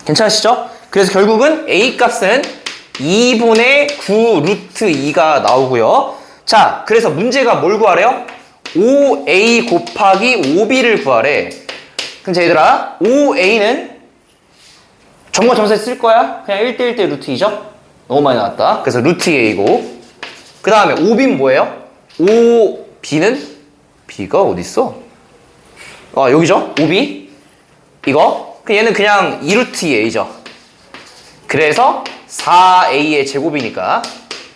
괜찮으시죠? 그래서 결국은 A 값은 2분의 9 루트 2가 나오고요. 자, 그래서 문제가 뭘 구하래요? 5A 곱하기 5B를 구하래. 그럼 얘들아, 5A는 정과 점수에 쓸 거야? 그냥 1대1대 루트 2죠? 너무 많이 나왔다. 그래서 루트 2A고. 그 다음에 5B는 뭐예요? 5B는? B가 어딨어? 여기죠? 5B. 이거. 얘는 그냥 2루트 2A죠. 그래서 4A의 제곱이니까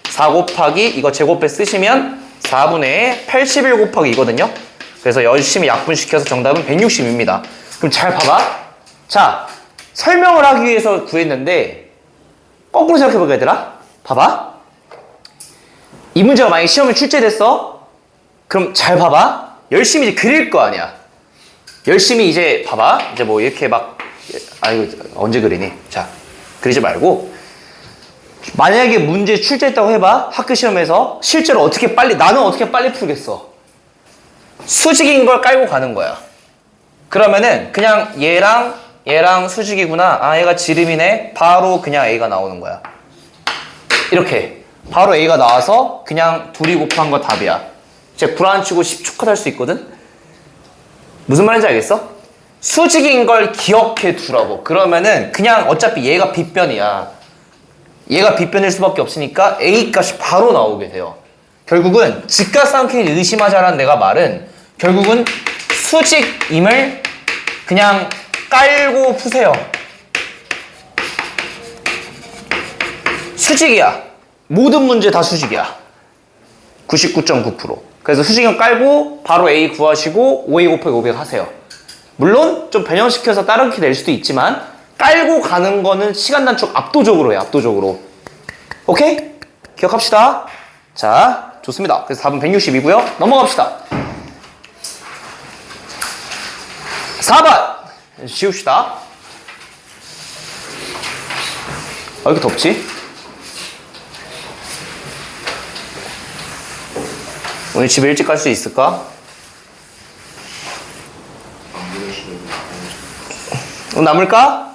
4 곱하기 이거 제곱해 쓰시면 4분의 81 곱하기 이거든요. 그래서 열심히 약분시켜서 정답은 160입니다. 그럼 잘 봐봐. 자, 설명을 하기 위해서 구했는데 거꾸로 생각해보게 얘들아. 봐봐. 이 문제가 만약에 시험에 출제됐어? 그럼 잘 봐봐. 열심히 이제 그릴 거 아니야. 열심히 이제 봐봐. 이제 뭐 이렇게 막 아이고 언제 그리니? 자, 그리지 말고 만약에 문제 출제했다고 해봐. 학교 시험에서 실제로 나는 어떻게 빨리 풀겠어? 수직인 걸 깔고 가는 거야. 그러면은 그냥 얘랑 수직이구나. 아, 얘가 지름이네. 바로 그냥 A가 나오는 거야. 이렇게 바로 A가 나와서 그냥 둘이 곱한 거 답이야. 이제 불안치고 10초 컷 할 수 있거든? 무슨 말인지 알겠어? 수직인 걸 기억해 두라고. 그러면은 그냥 어차피 얘가 빗변이야. 얘가 빗변일 수밖에 없으니까 A 값이 바로 나오게 돼요. 결국은 직각삼각형을 의심하자라는 내가 말은 결국은 수직임을 그냥 깔고 푸세요. 수직이야. 모든 문제 다 수직이야. 99.9%. 그래서 수직형 깔고 바로 A 구하시고 5A 곱하기 500 하세요. 물론 좀 변형시켜서 다른 키 낼 수도 있지만 깔고 가는 거는 시간 단축 압도적으로 해요. 압도적으로. 오케이? 기억합시다. 자, 좋습니다. 그래서 답은 162고요. 넘어갑시다. 4번 지웁시다. 왜 이렇게 덥지? 오늘 집에 일찍 갈 수 있을까? 남을까?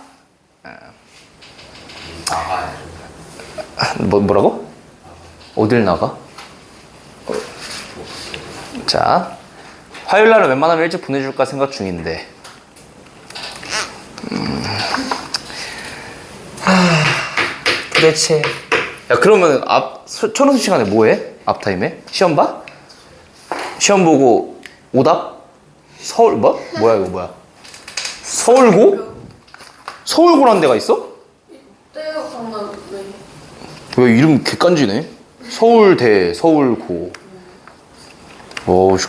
뭐라고? 어딜 나가? 자, 화요일 날은 웬만하면 일찍 보내줄까 생각 중인데. 도대체. 야, 그러면 천원수 시간에 뭐해? 앞타임에? 시험 봐? 시험 보고 오답? 서울 뭐? 뭐야 이거 뭐야? 서울고? 서울고라는 데가 있어? 때요 강남. 왜 이름 개깐지네? 서울대, 서울고.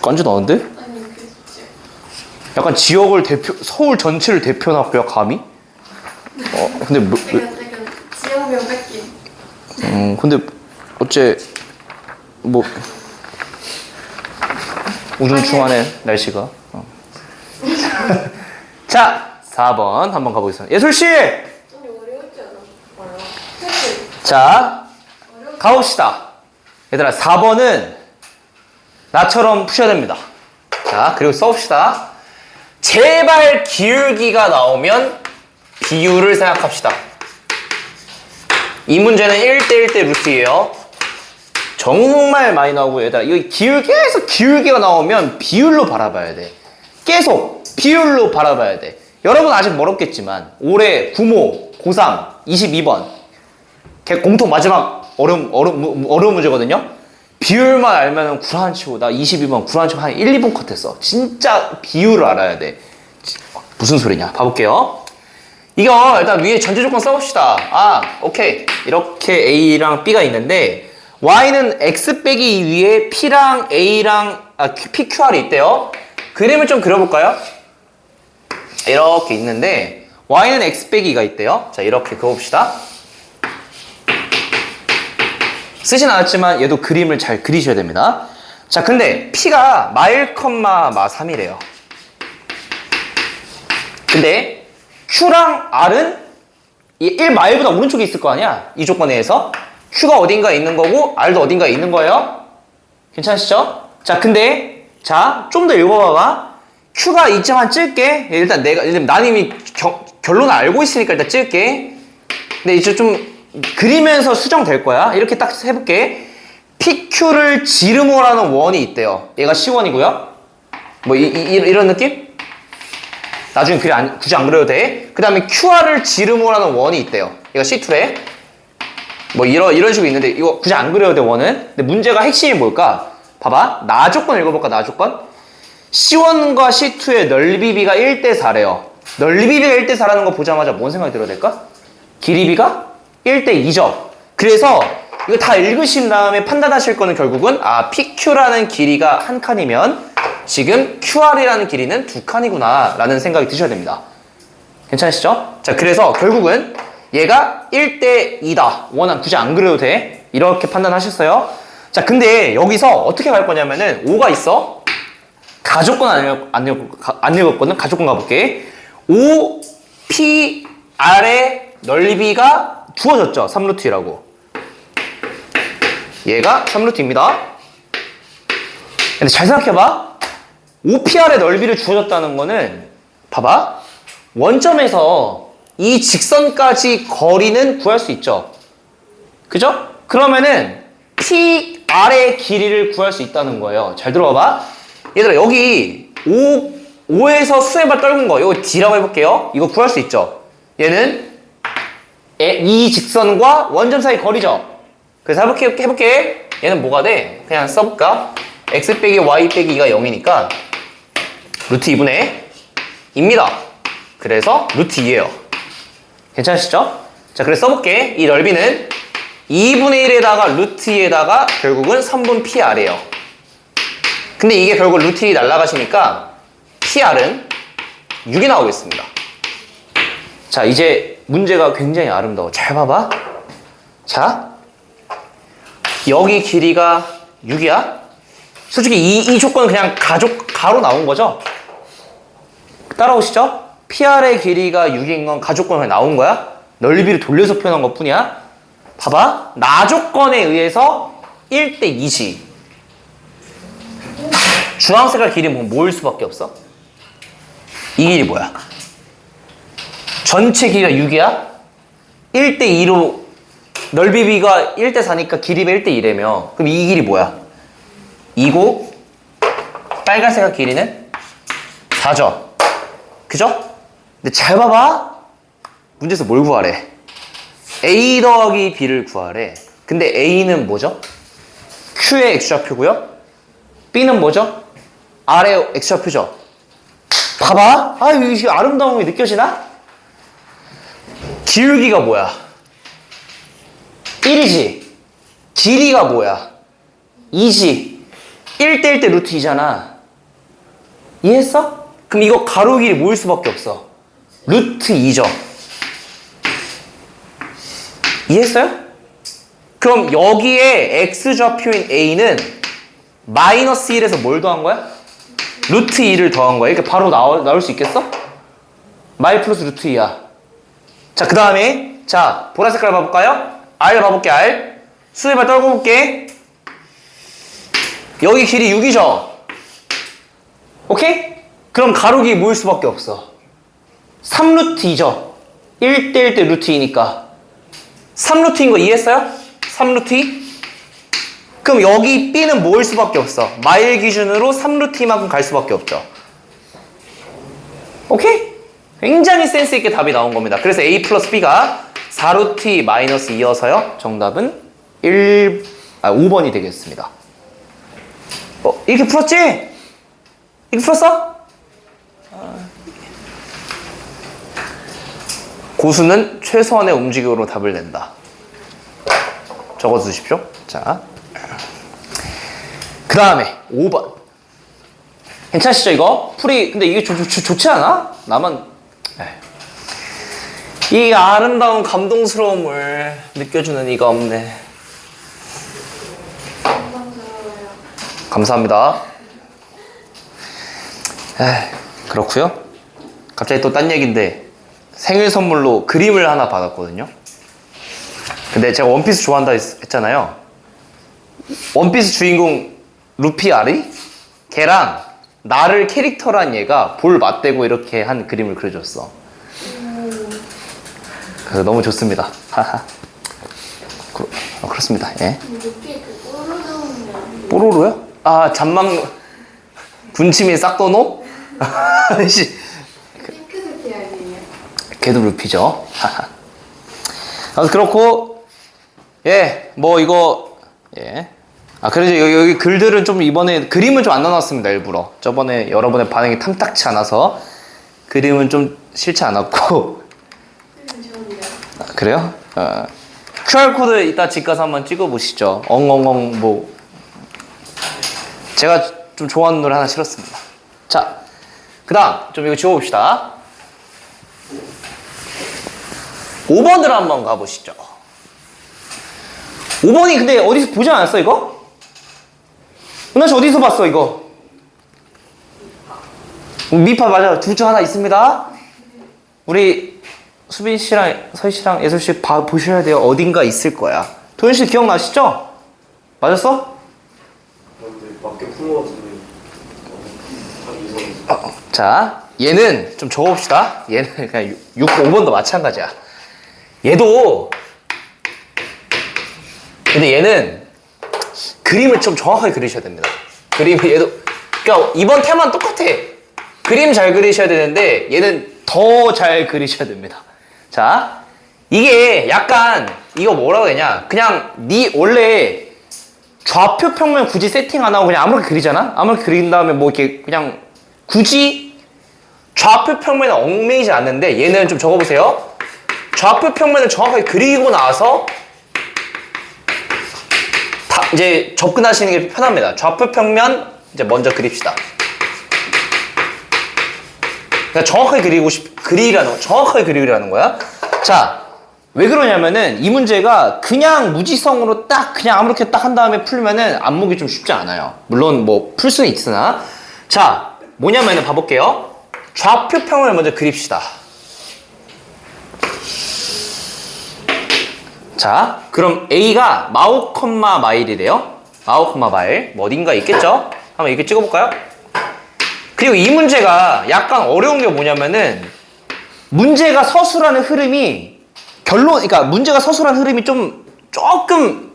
깐지 나는데? 아니 그 약간 지역을 서울 전체를 대표하는 학교야 감히? 근데 약간 지역명 뺏기. 근데 어째 우중충하네 날씨가. 자, 4번 한번 가보겠습니다. 예솔씨! 좀 어려웠지 않아? 몰라. 자, 가봅시다. 얘들아, 4번은 나처럼 푸셔야 됩니다. 자, 그리고 써봅시다. 제발 기울기가 나오면 비율을 생각합시다. 이 문제는 1대1대 루트예요. 정말 많이 나오고, 얘들아, 이거 계속 기울기가 나오면 비율로 바라봐야 돼. 계속 비율로 바라봐야 돼. 여러분 아직 멀었겠지만 올해 구모, 고3, 22번 공통 마지막 어려운 문제거든요. 비율만 알면 구라한치고 나 22번 구라한치고 한 1, 2번 컷했어. 진짜 비율을 알아야 돼. 무슨 소리냐 봐볼게요. 이거 일단 위에 전제 조건 써봅시다. 오케이. 이렇게 A랑 B가 있는데 Y는 X 빼기 2 위에 P랑 A랑 PQR이 있대요. 그림을 좀 그려볼까요? 이렇게 있는데 Y는 X 빼기 2가 있대요. 자, 이렇게 그어봅시다. 쓰진 않았지만 얘도 그림을 잘 그리셔야 됩니다. 자, 근데 P가 마1, 마3이래요. 근데 Q랑 R은 1 마일보다 오른쪽에 있을 거 아니야? 이 조건에 의해서 Q가 어딘가에 있는 거고 R도 어딘가에 있는 거예요. 괜찮으시죠? 자, 근데 좀 더 읽어봐봐. Q가 이점만 찔게. 일단 난 이미 결론을 알고 있으니까 일단 찔게. 근데 이제 좀 그리면서 수정될 거야. 이렇게 딱 해볼게. PQ를 지름호라는 원이 있대요. 얘가 C1이고요. 이런 느낌? 나중에 굳이 안 그려도 돼. 그 다음에 QR을 지름호라는 원이 있대요. 얘가 C2래. 이런 식으로 있는데 이거 굳이 안 그려도 돼, 원은. 근데 문제가 핵심이 뭘까? 봐봐. 나 조건 읽어볼까, 나 조건? C1과 C2의 넓이비가 1대4래요. 넓이비가 1대4라는 거 보자마자 뭔 생각이 들어야 될까? 길이비가 1대2죠. 그래서 이거 다 읽으신 다음에 판단하실 거는 결국은 PQ라는 길이가 한 칸이면 지금 QR이라는 길이는 두 칸이구나 라는 생각이 드셔야 됩니다. 괜찮으시죠? 자, 그래서 결국은 얘가 1대2다. 원은 굳이 안 그려도 돼. 이렇게 판단하셨어요. 자, 근데 여기서 어떻게 갈 거냐면은 5가 있어. 가조건 안 읽었거든. 가조건 가볼게. 5, P, R의 넓이가 주어졌죠. 3루트라고. 얘가 3루트입니다. 근데 잘 생각해봐. 5PR의 넓이를 주어졌다는 거는 봐봐. 원점에서 이 직선까지 거리는 구할 수 있죠. 그죠? 그러면은 PR의 길이를 구할 수 있다는 거예요. 잘 들어봐봐. 얘들아, 여기 5에서 수에발 떨군 거, 이거 D라고 해볼게요. 이거 구할 수 있죠. 얘는 이 직선과 원점 사이 거리죠. 그래서 해볼게. 얘는 뭐가 돼? 그냥 써볼까? X 빼기 Y 빼기 2가 0이니까 루트 2분의 입니다. 그래서 루트 2예요. 괜찮으시죠? 자, 그래서 써볼게. 이 넓이는 2분의 1에다가 루트 2에다가 결국은 3분 PR이에요. 근데 이게 결국 루트 2 날라가시니까 PR은 6이 나오겠습니다. 자, 이제 문제가 굉장히 아름다워. 잘 봐봐. 자, 여기 길이가 6이야. 솔직히 이 조건은 그냥 가로 나온 거죠? 따라오시죠? PR의 길이가 6인 건 가조건에 나온 거야. 넓이를 돌려서 표현한 것 뿐이야. 봐봐. 나조건에 의해서 1대 2지. 주황색깔 길이는 모일 수밖에 없어. 이 길이 뭐야? 전체 길이가 6이야? 1대 2로 넓이 비가 1대 4니까 길이가 1대 2래며. 그럼 이 길이 뭐야? 2고 빨간색깔 길이는 4죠. 그죠? 근데 잘 봐봐. 문제에서 뭘 구하래? A 더하기 B를 구하래. 근데 A는 뭐죠? Q의 X좌표고요. B는 뭐죠? R의 X좌표죠. 봐봐. 아, 이게 아름다움이 느껴지나? 기울기가 뭐야? 1이지. 길이가 뭐야? 2지. 1대 1대 루트 2잖아. 이해했어? 그럼 이거 가로 길이 모일 수밖에 없어. 루트 2죠. 이해했어요? 그럼 여기에 X좌표인 A는 마이너스 1에서 뭘 더한 거야? 루트 2를 더한 거야. 이렇게 바로 나올 수 있겠어? 마이 플러스 루트 2야. 자, 그 다음에 자, 보라 색깔 봐볼까요? R 봐볼게, R. 수에만 떨고 볼게. 여기 길이 6이죠? 오케이? 그럼 가로길이 모일 수밖에 없어. 3루트 2죠? 1대 1대 루트 2니까 3루트인 거 이해했어요? 3루트 2? 그럼 여기 B는 모일 수밖에 없어. 마일 기준으로 3루트 2만큼 갈 수밖에 없죠. 오케이? 굉장히 센스 있게 답이 나온 겁니다. 그래서 A 플러스 B가 4루트 2 마이너스 2여서요. 정답은 5번이 되겠습니다. 이렇게 풀었지? 이렇게 풀었어? 고수는 최소한의 움직임으로 답을 낸다. 적어주십시오. 자, 그 다음에 5번. 괜찮으시죠 이거? 풀이 근데 이게 좋지 않아? 나만 이 아름다운 감동스러움을 느껴주는 이가 없네. 감사합니다. 그렇고요. 갑자기 또 딴 얘기인데 생일 선물로 그림을 하나 받았거든요. 근데 제가 원피스 좋아한다 했잖아요. 원피스 주인공 루피 아리? 걔랑 나를 캐릭터란 얘가 볼 맞대고 이렇게 한 그림을 그려줬어. 그래서 너무 좋습니다. 그렇습니다. 예. 뽀로로요? 아, 잠만 군침이 싹 도노? 핑크색이 아니에요? 걔도 루피죠. 아무튼 그렇고 예, 뭐 이거 예. 아, 그래서 여기 글들은 좀 이번에 그림은 좀 안 넣어놨습니다. 일부러 저번에 여러분의 반응이 탐탁치 않아서 그림은 좀 싫지 않았고. 아, 그래요? QR코드 이따 집 가서 한번 찍어보시죠. 엉엉엉 뭐 제가 좀 좋아하는 노래 하나 실었습니다. 자, 그 다음 좀 이거 지워봅시다. 5번으로 한번 가보시죠. 5번이 근데 어디서 보지 않았어 이거? 은하 씨 어디서 봤어 이거? 미파 맞아. 둘 중 하나 있습니다. 우리 수빈 씨랑 서희 씨랑 예솔 씨 보셔야 돼요. 어딘가 있을 거야. 도현 씨 기억나시죠? 맞았어? 근데 맞게 푼거 같은데. 자, 얘는 좀 적어봅시다. 얘는 그냥 6, 5번도 마찬가지야. 얘도 근데 얘는 그림을 좀 정확하게 그리셔야 됩니다. 그림이 얘도 그러니까 이번 테마는 똑같아. 그림 잘 그리셔야 되는데 얘는 더 잘 그리셔야 됩니다. 자, 이게 약간 이거 뭐라고 해야 되냐? 그냥 네 원래 좌표 평면 굳이 세팅 안 하고 그냥 아무렇게 그리잖아? 아무렇게 그린 다음에 뭐 이렇게 그냥 굳이 좌표 평면에 얽매이지 않는데 얘는 좀 적어보세요. 좌표 평면을 정확하게 그리고 나서 이제 접근하시는 게 편합니다. 좌표 평면 이제 먼저 그립시다. 그러니까 정확하게 그리라는 거야. 자, 왜 그러냐면은 이 문제가 그냥 무지성으로 딱 그냥 아무렇게 딱 한 다음에 풀면은 안목이 좀 쉽지 않아요. 물론 뭐 풀 수는 있으나. 자, 뭐냐면은 봐볼게요. 좌표평을 먼저 그립시다. 자, 그럼 A가 마오 컴마 마일이래요. 마오 컴마 마일. 뭐 어딘가 있겠죠? 한번 이렇게 찍어볼까요? 그리고 이 문제가 약간 어려운 게 뭐냐면은 문제가 서술하는 흐름이 그러니까 문제가 서술하는 흐름이 조금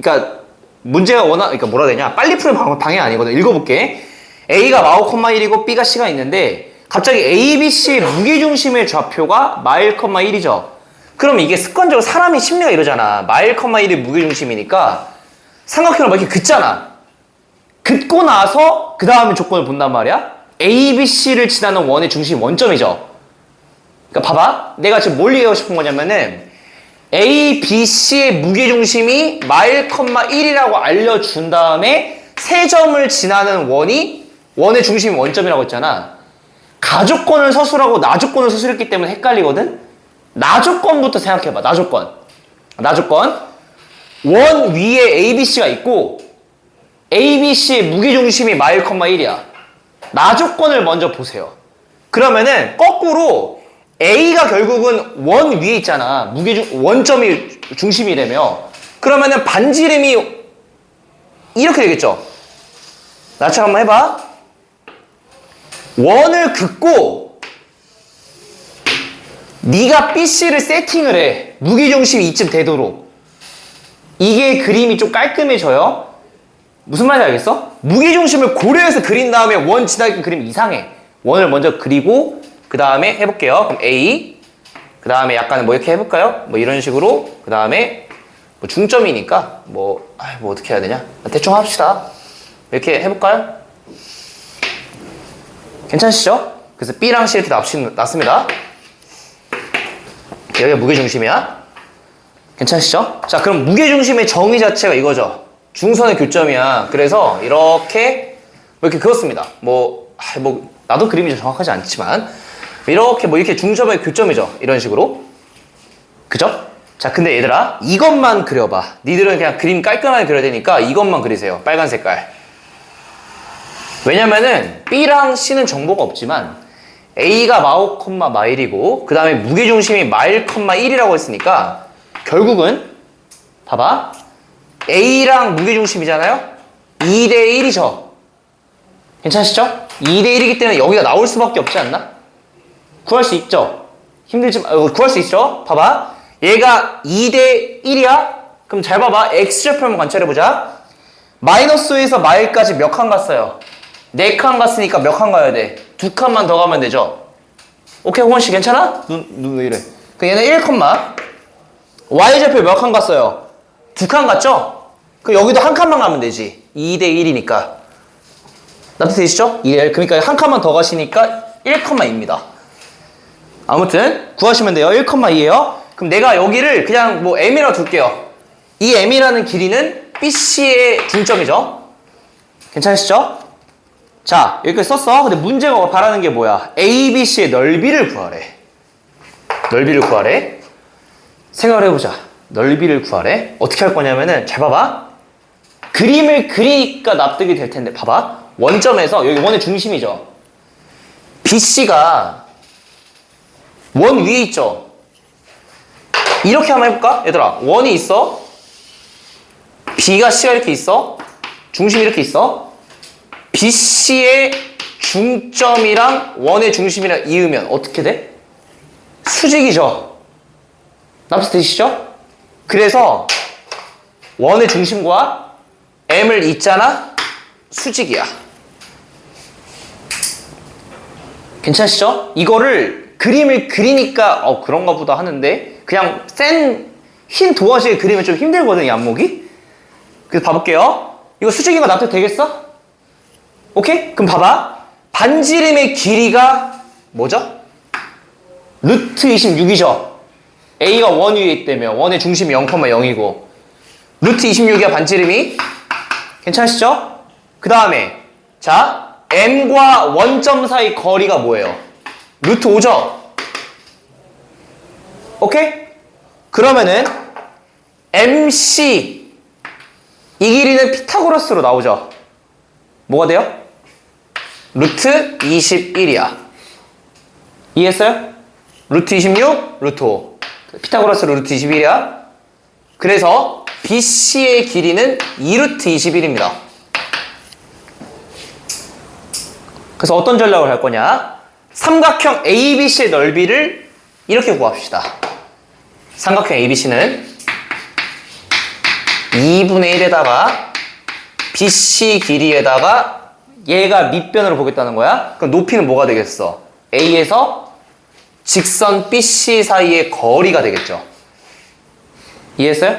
그러니까 문제가 그러니까 뭐라 해야 되냐? 빨리 푸는 방향 아니거든. 읽어볼게. A가 마오 컴마 1이고 B가 C가 있는데 갑자기 A, B, C의 무게중심의 좌표가 마일 컴마 1이죠. 그럼 이게 습관적으로 사람의 심리가 이러잖아. 마일 컴마 1이 무게중심이니까 삼각형을 막 이렇게 긋잖아. 긋고 나서 그 다음에 조건을 본단 말이야. A, B, C를 지나는 원의 중심이 원점이죠. 그러니까 봐봐. 내가 지금 뭘 얘기하고 싶은 거냐면은 A, B, C의 무게중심이 마일 컴마 1이라고 알려준 다음에 세 점을 지나는 원의 중심이 원점이라고 했잖아. 가조건을 서술하고 나조건을 서술했기 때문에 헷갈리거든. 나조건부터 생각해봐. 나조건. 원 위에 ABC가 있고 ABC의 무게중심이 마일 컴마 1이야. 나조건을 먼저 보세요. 그러면은 거꾸로 A가 결국은 원 위에 있잖아. 원점이 중심이라며. 그러면은 반지름이 이렇게 되겠죠. 나처럼 한번 해봐. 원을 긋고 네가 BC를 세팅을 해. 무게중심이 이쯤 되도록. 이게 그림이 좀 깔끔해져요. 무슨 말인지 알겠어? 무게중심을 고려해서 그린 다음에 원 지나게 그리면 이상해. 원을 먼저 그리고 그 다음에 해볼게요. 그럼 A 그 다음에 약간 뭐 이렇게 해볼까요? 뭐 이런 식으로 그 다음에 뭐 중점이니까 뭐 어떻게 해야 되냐? 대충 합시다. 이렇게 해볼까요? 괜찮으시죠? 그래서 B랑 C 이렇게 놨습니다. 여기가 무게중심이야. 괜찮으시죠? 자, 그럼 무게중심의 정의 자체가 이거죠. 중선의 교점이야. 그래서 이렇게 뭐 이렇게 그었습니다. 나도 그림이 정확하지 않지만 이렇게 이렇게 중점의 교점이죠. 이런 식으로. 그죠? 자, 근데 얘들아 이것만 그려봐. 니들은 그냥 그림 깔끔하게 그려야 되니까 이것만 그리세요. 빨간 색깔. 왜냐면은 B랑 C는 정보가 없지만 A가 마오 컴마 마일이고 그 다음에 무게중심이 마일 컴마 1이라고 했으니까 결국은 봐봐. A랑 무게중심이잖아요? 2대 1이죠. 괜찮으시죠? 2대 1이기 때문에 여기가 나올 수밖에 없지 않나? 구할 수 있죠? 구할 수 있죠? 봐봐. 얘가 2대 1이야? 그럼 잘 봐봐. X좌표 한번 관찰해보자. 마이너스에서 마일까지 몇 칸 갔어요? 4칸 갔으니까 몇 칸 가야 돼? 2칸만 더 가면 되죠? 오케이, 호원 씨 괜찮아? 눈 왜 이래? 그럼 얘는 1, Y좌표 몇 칸 갔어요? 2칸 갔죠? 그럼 여기도 한 칸만 가면 되지. 2대 1이니까. 납득되시죠? 그러니까 한 칸만 더 가시니까 1,2입니다. 아무튼 구하시면 돼요. 1,2예요. 그럼 내가 여기를 그냥 뭐 M이라고 둘게요. 이 M이라는 길이는 BC의 중점이죠. 괜찮으시죠? 자, 여기까지 썼어. 근데 문제가 바라는 게 뭐야? ABC의 넓이를 구하래. 넓이를 구하래. 생각을 해보자. 넓이를 구하래. 어떻게 할 거냐면은 잘 봐봐. 그림을 그리니까 납득이 될 텐데 봐봐. 원점에서 여기 원의 중심이죠. BC가 원 위에 있죠. 이렇게 한번 해볼까? 얘들아, 원이 있어. B가 C가 이렇게 있어. 중심이 이렇게 있어. BC의 중점이랑 원의 중심이랑 이으면 어떻게 돼? 수직이죠. 납득되시죠? 그래서 원의 중심과 M을 잇잖아? 수직이야. 괜찮으시죠? 이거를 그림을 그리니까 그런가 보다 하는데 그냥 흰 도화지에 그리면 좀 힘들거든, 이 안목이. 그래서 봐볼게요. 이거 수직인 거 납득되겠어? 오케이? 그럼 봐봐. 반지름의 길이가 뭐죠? 루트 26이죠. A가 원 위에 있다며. 원의 중심이 0,0이고 루트 26이야, 반지름이. 괜찮으시죠? 그 다음에 자, M과 원점 사이 거리가 뭐예요? 루트 5죠? 오케이? 그러면은 MC 이 길이는 피타고라스로 나오죠? 뭐가 돼요? 루트 21이야. 이해했어요? 루트 26, 루트 5. 피타고라스로 루트 21이야. 그래서 BC의 길이는 2루트 21입니다. 그래서 어떤 전략을 할 거냐? 삼각형 ABC의 넓이를 이렇게 구합시다. 삼각형 ABC는 2분의 1에다가 BC 길이에다가 얘가 밑변으로 보겠다는 거야. 그럼 높이는 뭐가 되겠어? A에서 직선 BC 사이의 거리가 되겠죠. 이해했어요?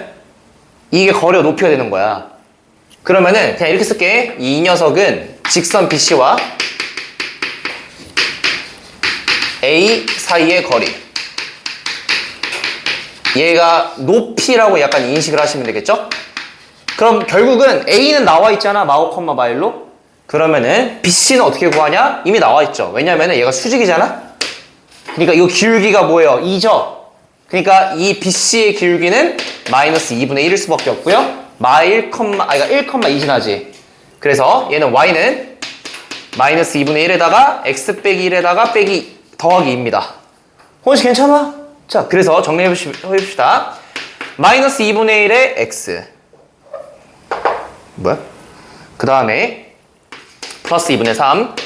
이게 거리와 높이가 되는 거야. 그러면은 그냥 이렇게 쓸게. 이 녀석은 직선 BC와 A 사이의 거리. 얘가 높이라고 약간 인식을 하시면 되겠죠? 그럼 결국은 A는 나와 있잖아. 마오 컴마 마일로. 그러면은 BC는 어떻게 구하냐? 이미 나와 있죠. 왜냐면은 얘가 수직이잖아? 그러니까 이 기울기가 뭐예요? 2죠? 그러니까 이 BC의 기울기는 마이너스 2분의 1일 수밖에 없고요. 그러니까 1,2지 나지. 그래서 얘는 Y는 마이너스 2분의 1에다가 X 빼기 1에다가 빼기 더하기 2입니다. 혹시 괜찮아? 자, 그래서 정리해봅시다. 마이너스 2분의 1의 X. 뭐야? 그 다음에 플러스 2분의 3.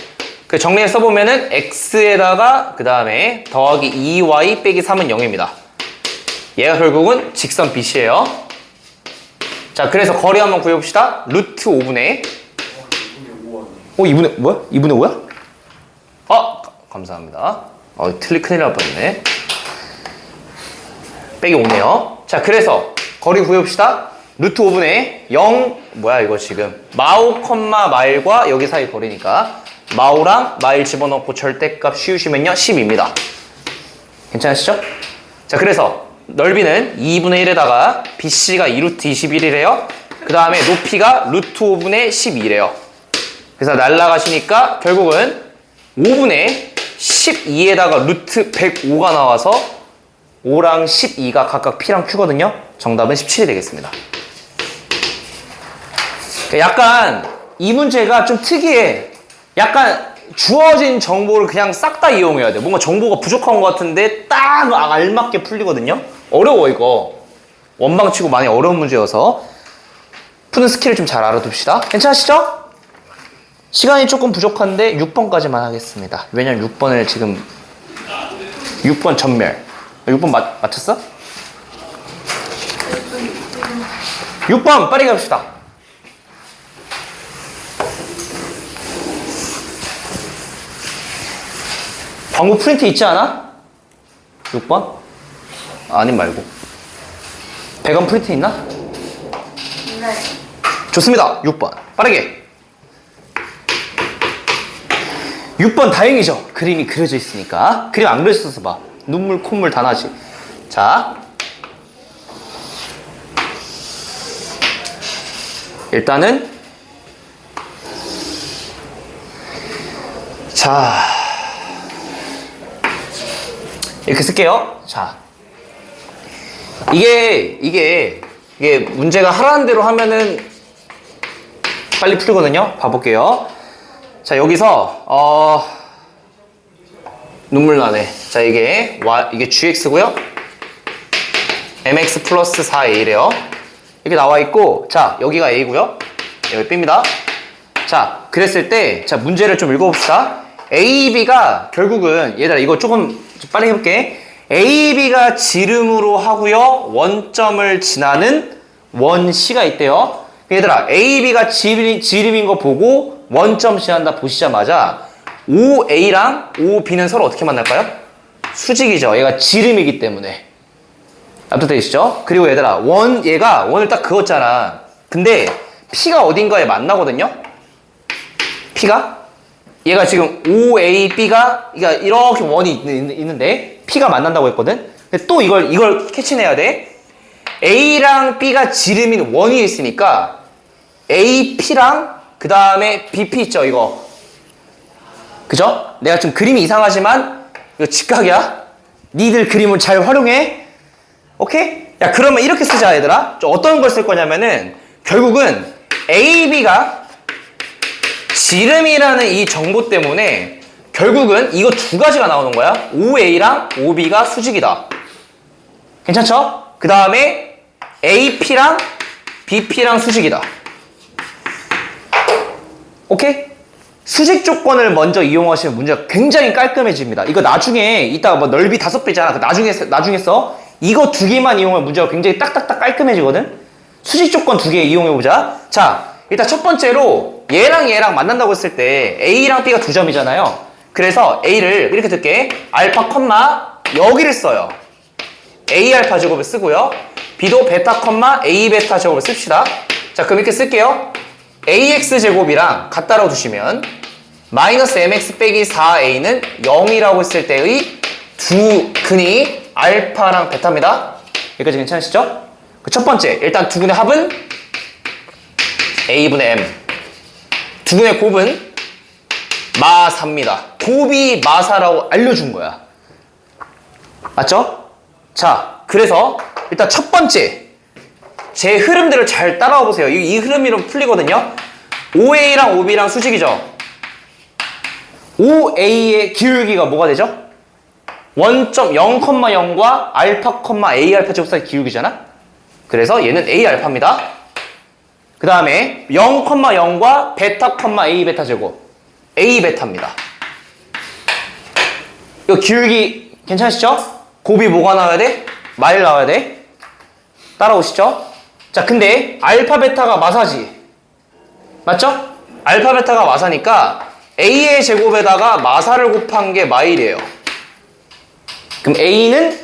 그 정리해 써보면은 X에다가 그 다음에 더하기 2Y 빼기 3은 0입니다. 얘가 결국은 직선 BC예요. 자, 그래서 거리 한번 구해봅시다. 루트 5분의 2분의 뭐야? 2분의 5야? 감사합니다. 큰일 날 뻔했네. 빼기 5네요. 자, 그래서 거리 구해봅시다. 루트 5분의 0 뭐야 이거 지금 마오 컴마 마일과 여기 사이 거리니까 마오랑 마일 집어넣고 절대값 씌우시면요 10입니다. 괜찮으시죠? 자, 그래서 넓이는 2분의 1에다가 BC가 2루트 21이래요. 그 다음에 높이가 루트 5분의 12래요. 그래서 날라가시니까 결국은 5분의 12에다가 루트 105가 나와서 5랑 12가 각각 P랑 Q거든요. 정답은 17이 되겠습니다. 약간 이 문제가 좀 특이해. 약간 주어진 정보를 그냥 싹 다 이용해야 돼. 뭔가 정보가 부족한 것 같은데 딱 알맞게 풀리거든요. 어려워 이거. 원방치고 많이 어려운 문제여서 푸는 스킬을 좀 잘 알아둡시다. 괜찮으시죠? 시간이 조금 부족한데 6번까지만 하겠습니다. 왜냐면 6번을 지금 6번 전멸. 6번 맞췄어? 6번 빨리 갑시다. 광고 프린트 있지 않아? 6번? 아님 말고. 배관 프린트 있나? 네. 좋습니다. 6번. 빠르게. 6번 다행이죠. 그림이 그려져 있으니까. 그림 안 그려졌어 봐. 눈물 콧물 다 나지. 자, 일단은 자 이렇게 쓸게요. 자, 이게 문제가 하라는 대로 하면은 빨리 풀거든요. 봐볼게요. 자, 여기서 눈물 나네. 자, 이게 gx고요. mx 플러스 4a래요. 이렇게 나와 있고, 자, 여기가 a고요. 여기 b입니다. 자, 그랬을 때, 자, 문제를 좀 읽어봅시다. a, b가 결국은 얘들아 이거 조금 빨리 해볼게. a, b가 지름으로 하고요. 원점을 지나는 원C가 있대요. 얘들아 a, b가 지름인 거 보고 원점 지난다 보시자마자 OA랑 OB는 서로 어떻게 만날까요? 수직이죠. 얘가 지름이기 때문에. 앞서되시죠? 그리고 얘들아 얘가 원을 딱 그었잖아. 근데 P가 어딘가에 만나거든요. P가 얘가 지금 OAB가 그러니까 이렇게 원이 있는데 P가 만난다고 했거든. 근데 또 이걸 캐치내야 돼. A랑 B가 지름인 원이 있으니까 AP랑 그 다음에 BP 있죠, 이거. 그죠? 내가 좀 그림이 이상하지만 이거 직각이야. 니들 그림을 잘 활용해. 오케이? 야, 그러면 이렇게 쓰자, 얘들아. 어떤 걸 쓸 거냐면은, 결국은 AB가 지름이라는 이 정보 때문에 결국은 이거 두 가지가 나오는 거야. OA랑 OB가 수직이다. 괜찮죠? 그 다음에 AP랑 BP랑 수직이다. 오케이? 수직 조건을 먼저 이용하시면 문제가 굉장히 깔끔해집니다. 이거 나중에 이따가 뭐 넓이 5배잖아. 그 나중에 써. 이거 두 개만 이용하면 문제가 굉장히 딱딱딱 깔끔해지거든. 수직 조건 두 개 이용해보자. 자, 일단 첫 번째로 얘랑 얘랑 만난다고 했을 때 A랑 B가 두 점이잖아요. 그래서 A를 이렇게 쓸게. 알파 컴마 여기를 써요. A 알파 제곱을 쓰고요. B도 베타 컴마 A 베타 제곱을 씁시다. 자, 그럼 이렇게 쓸게요. AX 제곱이랑 같다라고 두시면 마이너스 MX 빼기 4A는 0이라고 했을 때의 두 근이 알파랑 베타입니다. 여기까지 괜찮으시죠? 그 첫 번째, 일단 두 근의 합은 A분의 M. 두 근의 곱은 마사입니다. 곱이 마사라고 알려준 거야. 맞죠? 자, 그래서 일단 첫 번째, 제 흐름들을 잘 따라와 보세요. 이 흐름이로 풀리거든요. OA랑 OB랑 수직이죠. OA의 기울기가 뭐가 되죠? 1.0,0과 알파, A 알파 제곱 사이 기울기잖아. 그래서 얘는 A 알파입니다. 그 다음에 0,0과 베타, A 베타 제곱 A 베타입니다. 이거 기울기 괜찮으시죠? 곱이 뭐가 나와야 돼? 마일 나와야 돼. 따라오시죠? 자, 근데 알파 베타가 마사지. 맞죠? 알파 베타가 마사니까 A의 제곱에다가 마사를 곱한 게 마일이에요. 그럼 A는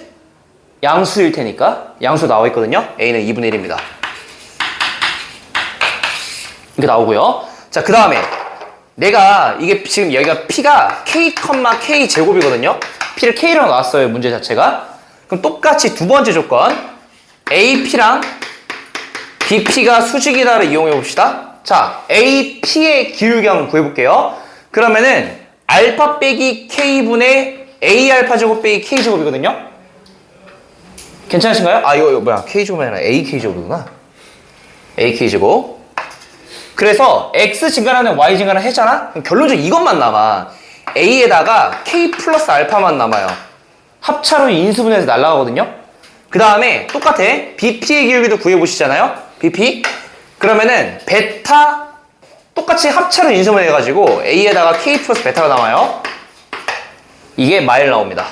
양수일 테니까 양수 나와 있거든요. A는 2분의 1입니다. 이렇게 나오고요. 자, 그 다음에 내가 이게 지금 여기가 P가 K, K 제곱이거든요. P를 K로 놨어요. 문제 자체가. 그럼 똑같이 두 번째 조건 AP랑 BP가 수직이다를 이용해 봅시다. 자, AP의 기울기 한번 구해볼게요. 그러면은 알파 빼기 K분의 A 알파 제곱 빼기 K 제곱이거든요. 괜찮으신가요? 아, 이거 뭐야? K 제곱이 아니라 AK 제곱이구나. AK 제곱. 그래서 X 증가하는 Y 증가는 했잖아? 그럼 결론적으로 이것만 남아. A에다가 K 플러스 알파만 남아요. 합차로 인수분해해서 날아가거든요. 그 다음에 똑같아. BP의 기울기도 구해보시잖아요. BP. 그러면은 베타 똑같이 합차로 인수분해 해가지고 A에다가 K 플러스 베타가 남아요. 이게 마일 나옵니다.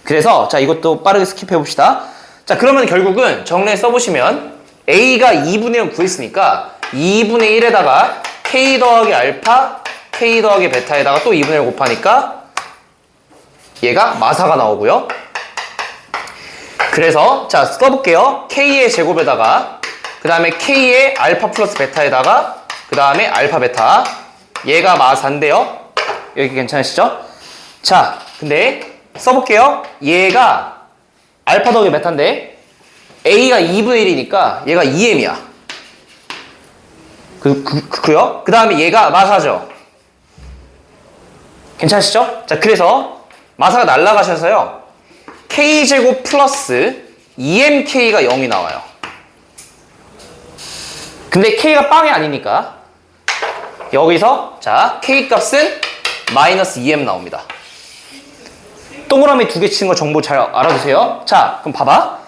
그래서 자, 이것도 빠르게 스킵해 봅시다. 자, 그러면 결국은 정리해 써보시면 A가 2분의 1 구했으니까 2분의 1에다가 K 더하기 알파, K 더하기 베타에다가 또 2분의 1 곱하니까 얘가 마사가 나오고요. 그래서 자, 써볼게요. K의 제곱에다가 그 다음에 K의 알파 플러스 베타에다가 그 다음에 알파 베타, 얘가 마사인데요. 여기 괜찮으시죠? 자, 근데 써볼게요. 얘가 알파 더하기 베타인데 A가 2분의 1이니까 얘가 2M이야. 그고요. 그 다음에 얘가 마사죠. 괜찮으시죠? 자, 그래서 마사가 날아가셔서요. K제곱 플러스 2MK가 0이 나와요. 근데 K가 빵이 아니니까 여기서 자, K 값은 마이너스 2M 나옵니다. 동그라미 두 개 치는 거 정보 잘 알아두세요. 자, 그럼 봐봐.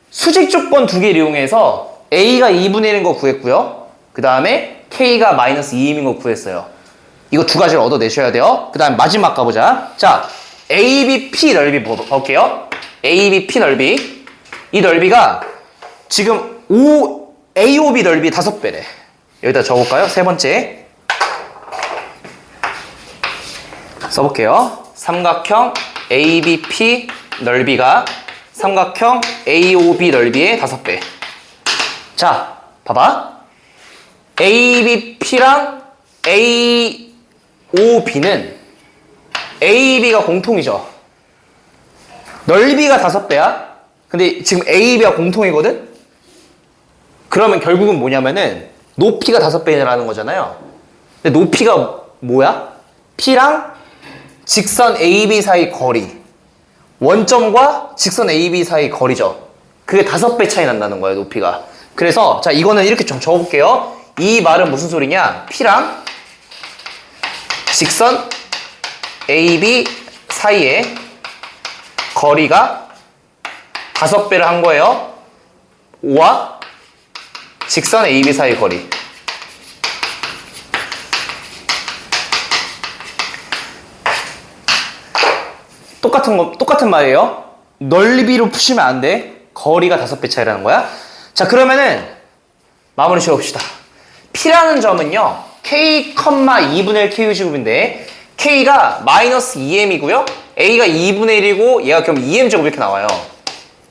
수직 조건 두 개를 이용해서 A가 2분의 1인 거 구했고요. 그 다음에 K가 마이너스 2M인 거 구했어요. 이거 두 가지를 얻어내셔야 돼요. 그 다음에 마지막 가보자. 자, ABP 넓이 볼게요. ABP 넓이. 이 넓이가 지금 AOB 넓이 5배래. 여기다 적어볼까요? 세 번째. 써볼게요. 삼각형 ABP 넓이가 삼각형 AOB 넓이의 5배. 자, 봐봐. ABP랑 AOB는 AB가 공통이죠. 넓이가 5배야. 근데 지금 AB가 공통이거든? 그러면 결국은 뭐냐면은 높이가 5배라는 거잖아요. 근데 높이가 뭐야? P랑 직선 AB 사이 거리. 원점과 직선 AB 사이 거리죠. 그게 5배 차이 난다는 거예요, 높이가. 그래서 자, 이거는 이렇게 좀 적어볼게요. 이 말은 무슨 소리냐? P랑 직선 AB 사이의 거리가 5배를 한 거예요. O와 직선 AB 사이 거리. 똑같은 말이에요. 넓이로 푸시면 안 돼. 거리가 5배 차이라는 거야. 자, 그러면은 마무리 지어봅시다. P라는 점은요, K, 2분의 1 KU제곱인데 K가 마이너스 2M이고요. A가 2분의 1이고 얘가 그럼 2M제곱 이렇게 나와요.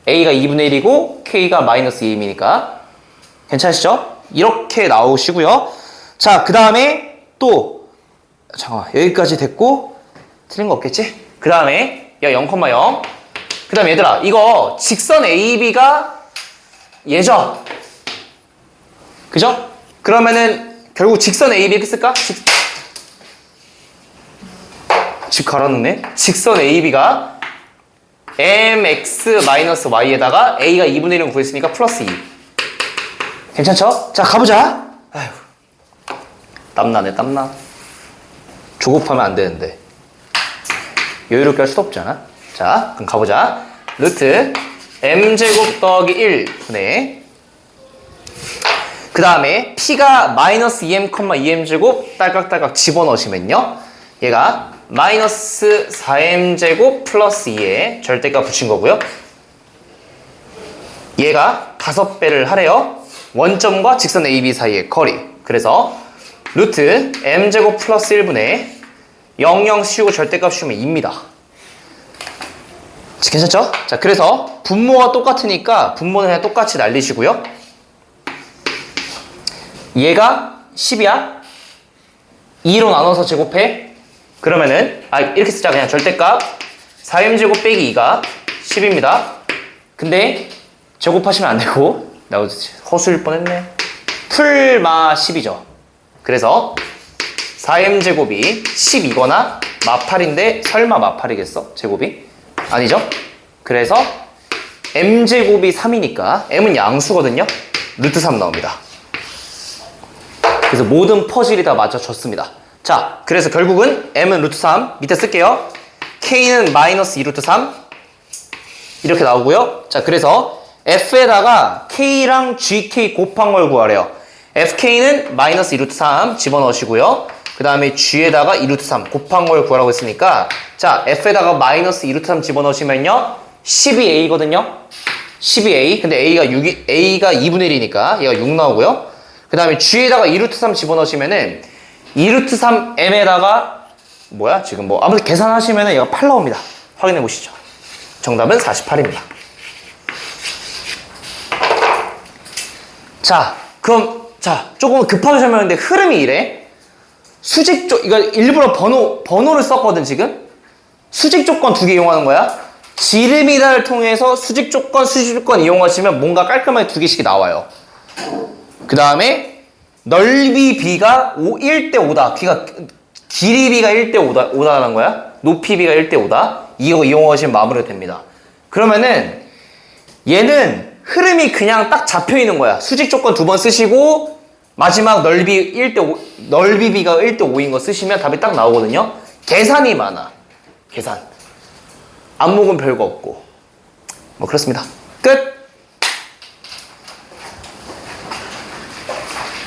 A가 2분의 1이고 K가 마이너스 2M이니까. 괜찮으시죠? 이렇게 나오시고요. 자, 그 다음에 또 잠깐만, 여기까지 됐고 틀린 거 없겠지? 그 다음에 야 0,0. 그 다음에 얘들아, 이거 직선 AB가 얘죠? 그죠? 그러면은 결국 직선 AB 이렇게 쓸까? 집 갈아놓네. 직선 AB가 mx-y에다가 a가 2분의 1을 구했으니까 플러스 2. 괜찮죠? 자, 가보자. 아휴, 땀나네, 땀나. 조급하면 안 되는데. 여유롭게 할 수도 없잖아. 자, 그럼 가보자. 루트 m제곱 더하기 1분의 그 다음에 p가 마이너스 2m, 2m제곱 딸깍딸깍 집어넣으시면요, 얘가 마이너스 4m제곱 플러스 2에 절대값 붙인 거고요. 얘가 5배를 하래요. 원점과 직선 AB 사이의 거리. 그래서 루트 m제곱 플러스 1분의 00 씌우고 절대값 씌우면 2입니다. 괜찮죠? 자, 그래서 분모가 똑같으니까 분모는 그냥 똑같이 날리시고요. 얘가 10이야. 2로 나눠서 제곱해. 그러면은 이렇게 쓰자. 그냥 절대값 4m제곱 빼기 2가 10입니다. 근데 제곱하시면 안 되고, 나 허수일 뻔했네. 풀마 10이죠. 그래서 4m제곱이 10이거나 마팔인데 설마 마팔이겠어? 제곱이? 아니죠? 그래서 m제곱이 3이니까 m은 양수거든요. 루트 3 나옵니다. 그래서 모든 퍼즐이 다 맞춰졌습니다. 자, 그래서 결국은 m은 루트 3 밑에 쓸게요. k는 마이너스 2루트 3 이렇게 나오고요. 자, 그래서 f에다가 k랑 gk 곱한 걸 구하래요. fk는 마이너스 2루트 3 집어넣으시고요. 그 다음에 g에다가 2루트 3 곱한 걸 구하라고 했으니까, 자, f에다가 마이너스 2루트 3 집어넣으시면요 12a거든요. 12a. 근데 a가 2분의 1이니까 얘가 6 나오고요. 그 다음에 g에다가 2루트 3 집어넣으시면은 2루트 3m에다가 뭐야? 지금 뭐 아무튼 계산하시면은 얘가 8 나옵니다. 확인해 보시죠. 정답은 48입니다. 자, 그럼 조금 급하게 설명했는데 흐름이 이래. 이거 일부러 번호를 썼거든, 지금. 수직 조건 2개 이용하는 거야. 지름이다를 통해서 수직 조건 이용하시면 뭔가 깔끔하게 2개씩 나와요. 그 다음에 넓이 b가 1대 5다. 길이 b가 1대 5다라는 거야. 높이 b가 1대 5다. 이거 이용하시면 마무리가 됩니다. 그러면은 얘는 흐름이 그냥 딱 잡혀 있는 거야. 수직 조건 2번 쓰시고 마지막 넓이 b가 1대 5인 거 쓰시면 답이 딱 나오거든요. 계산이 많아. 계산. 안목은 별거 없고. 뭐 그렇습니다. 끝!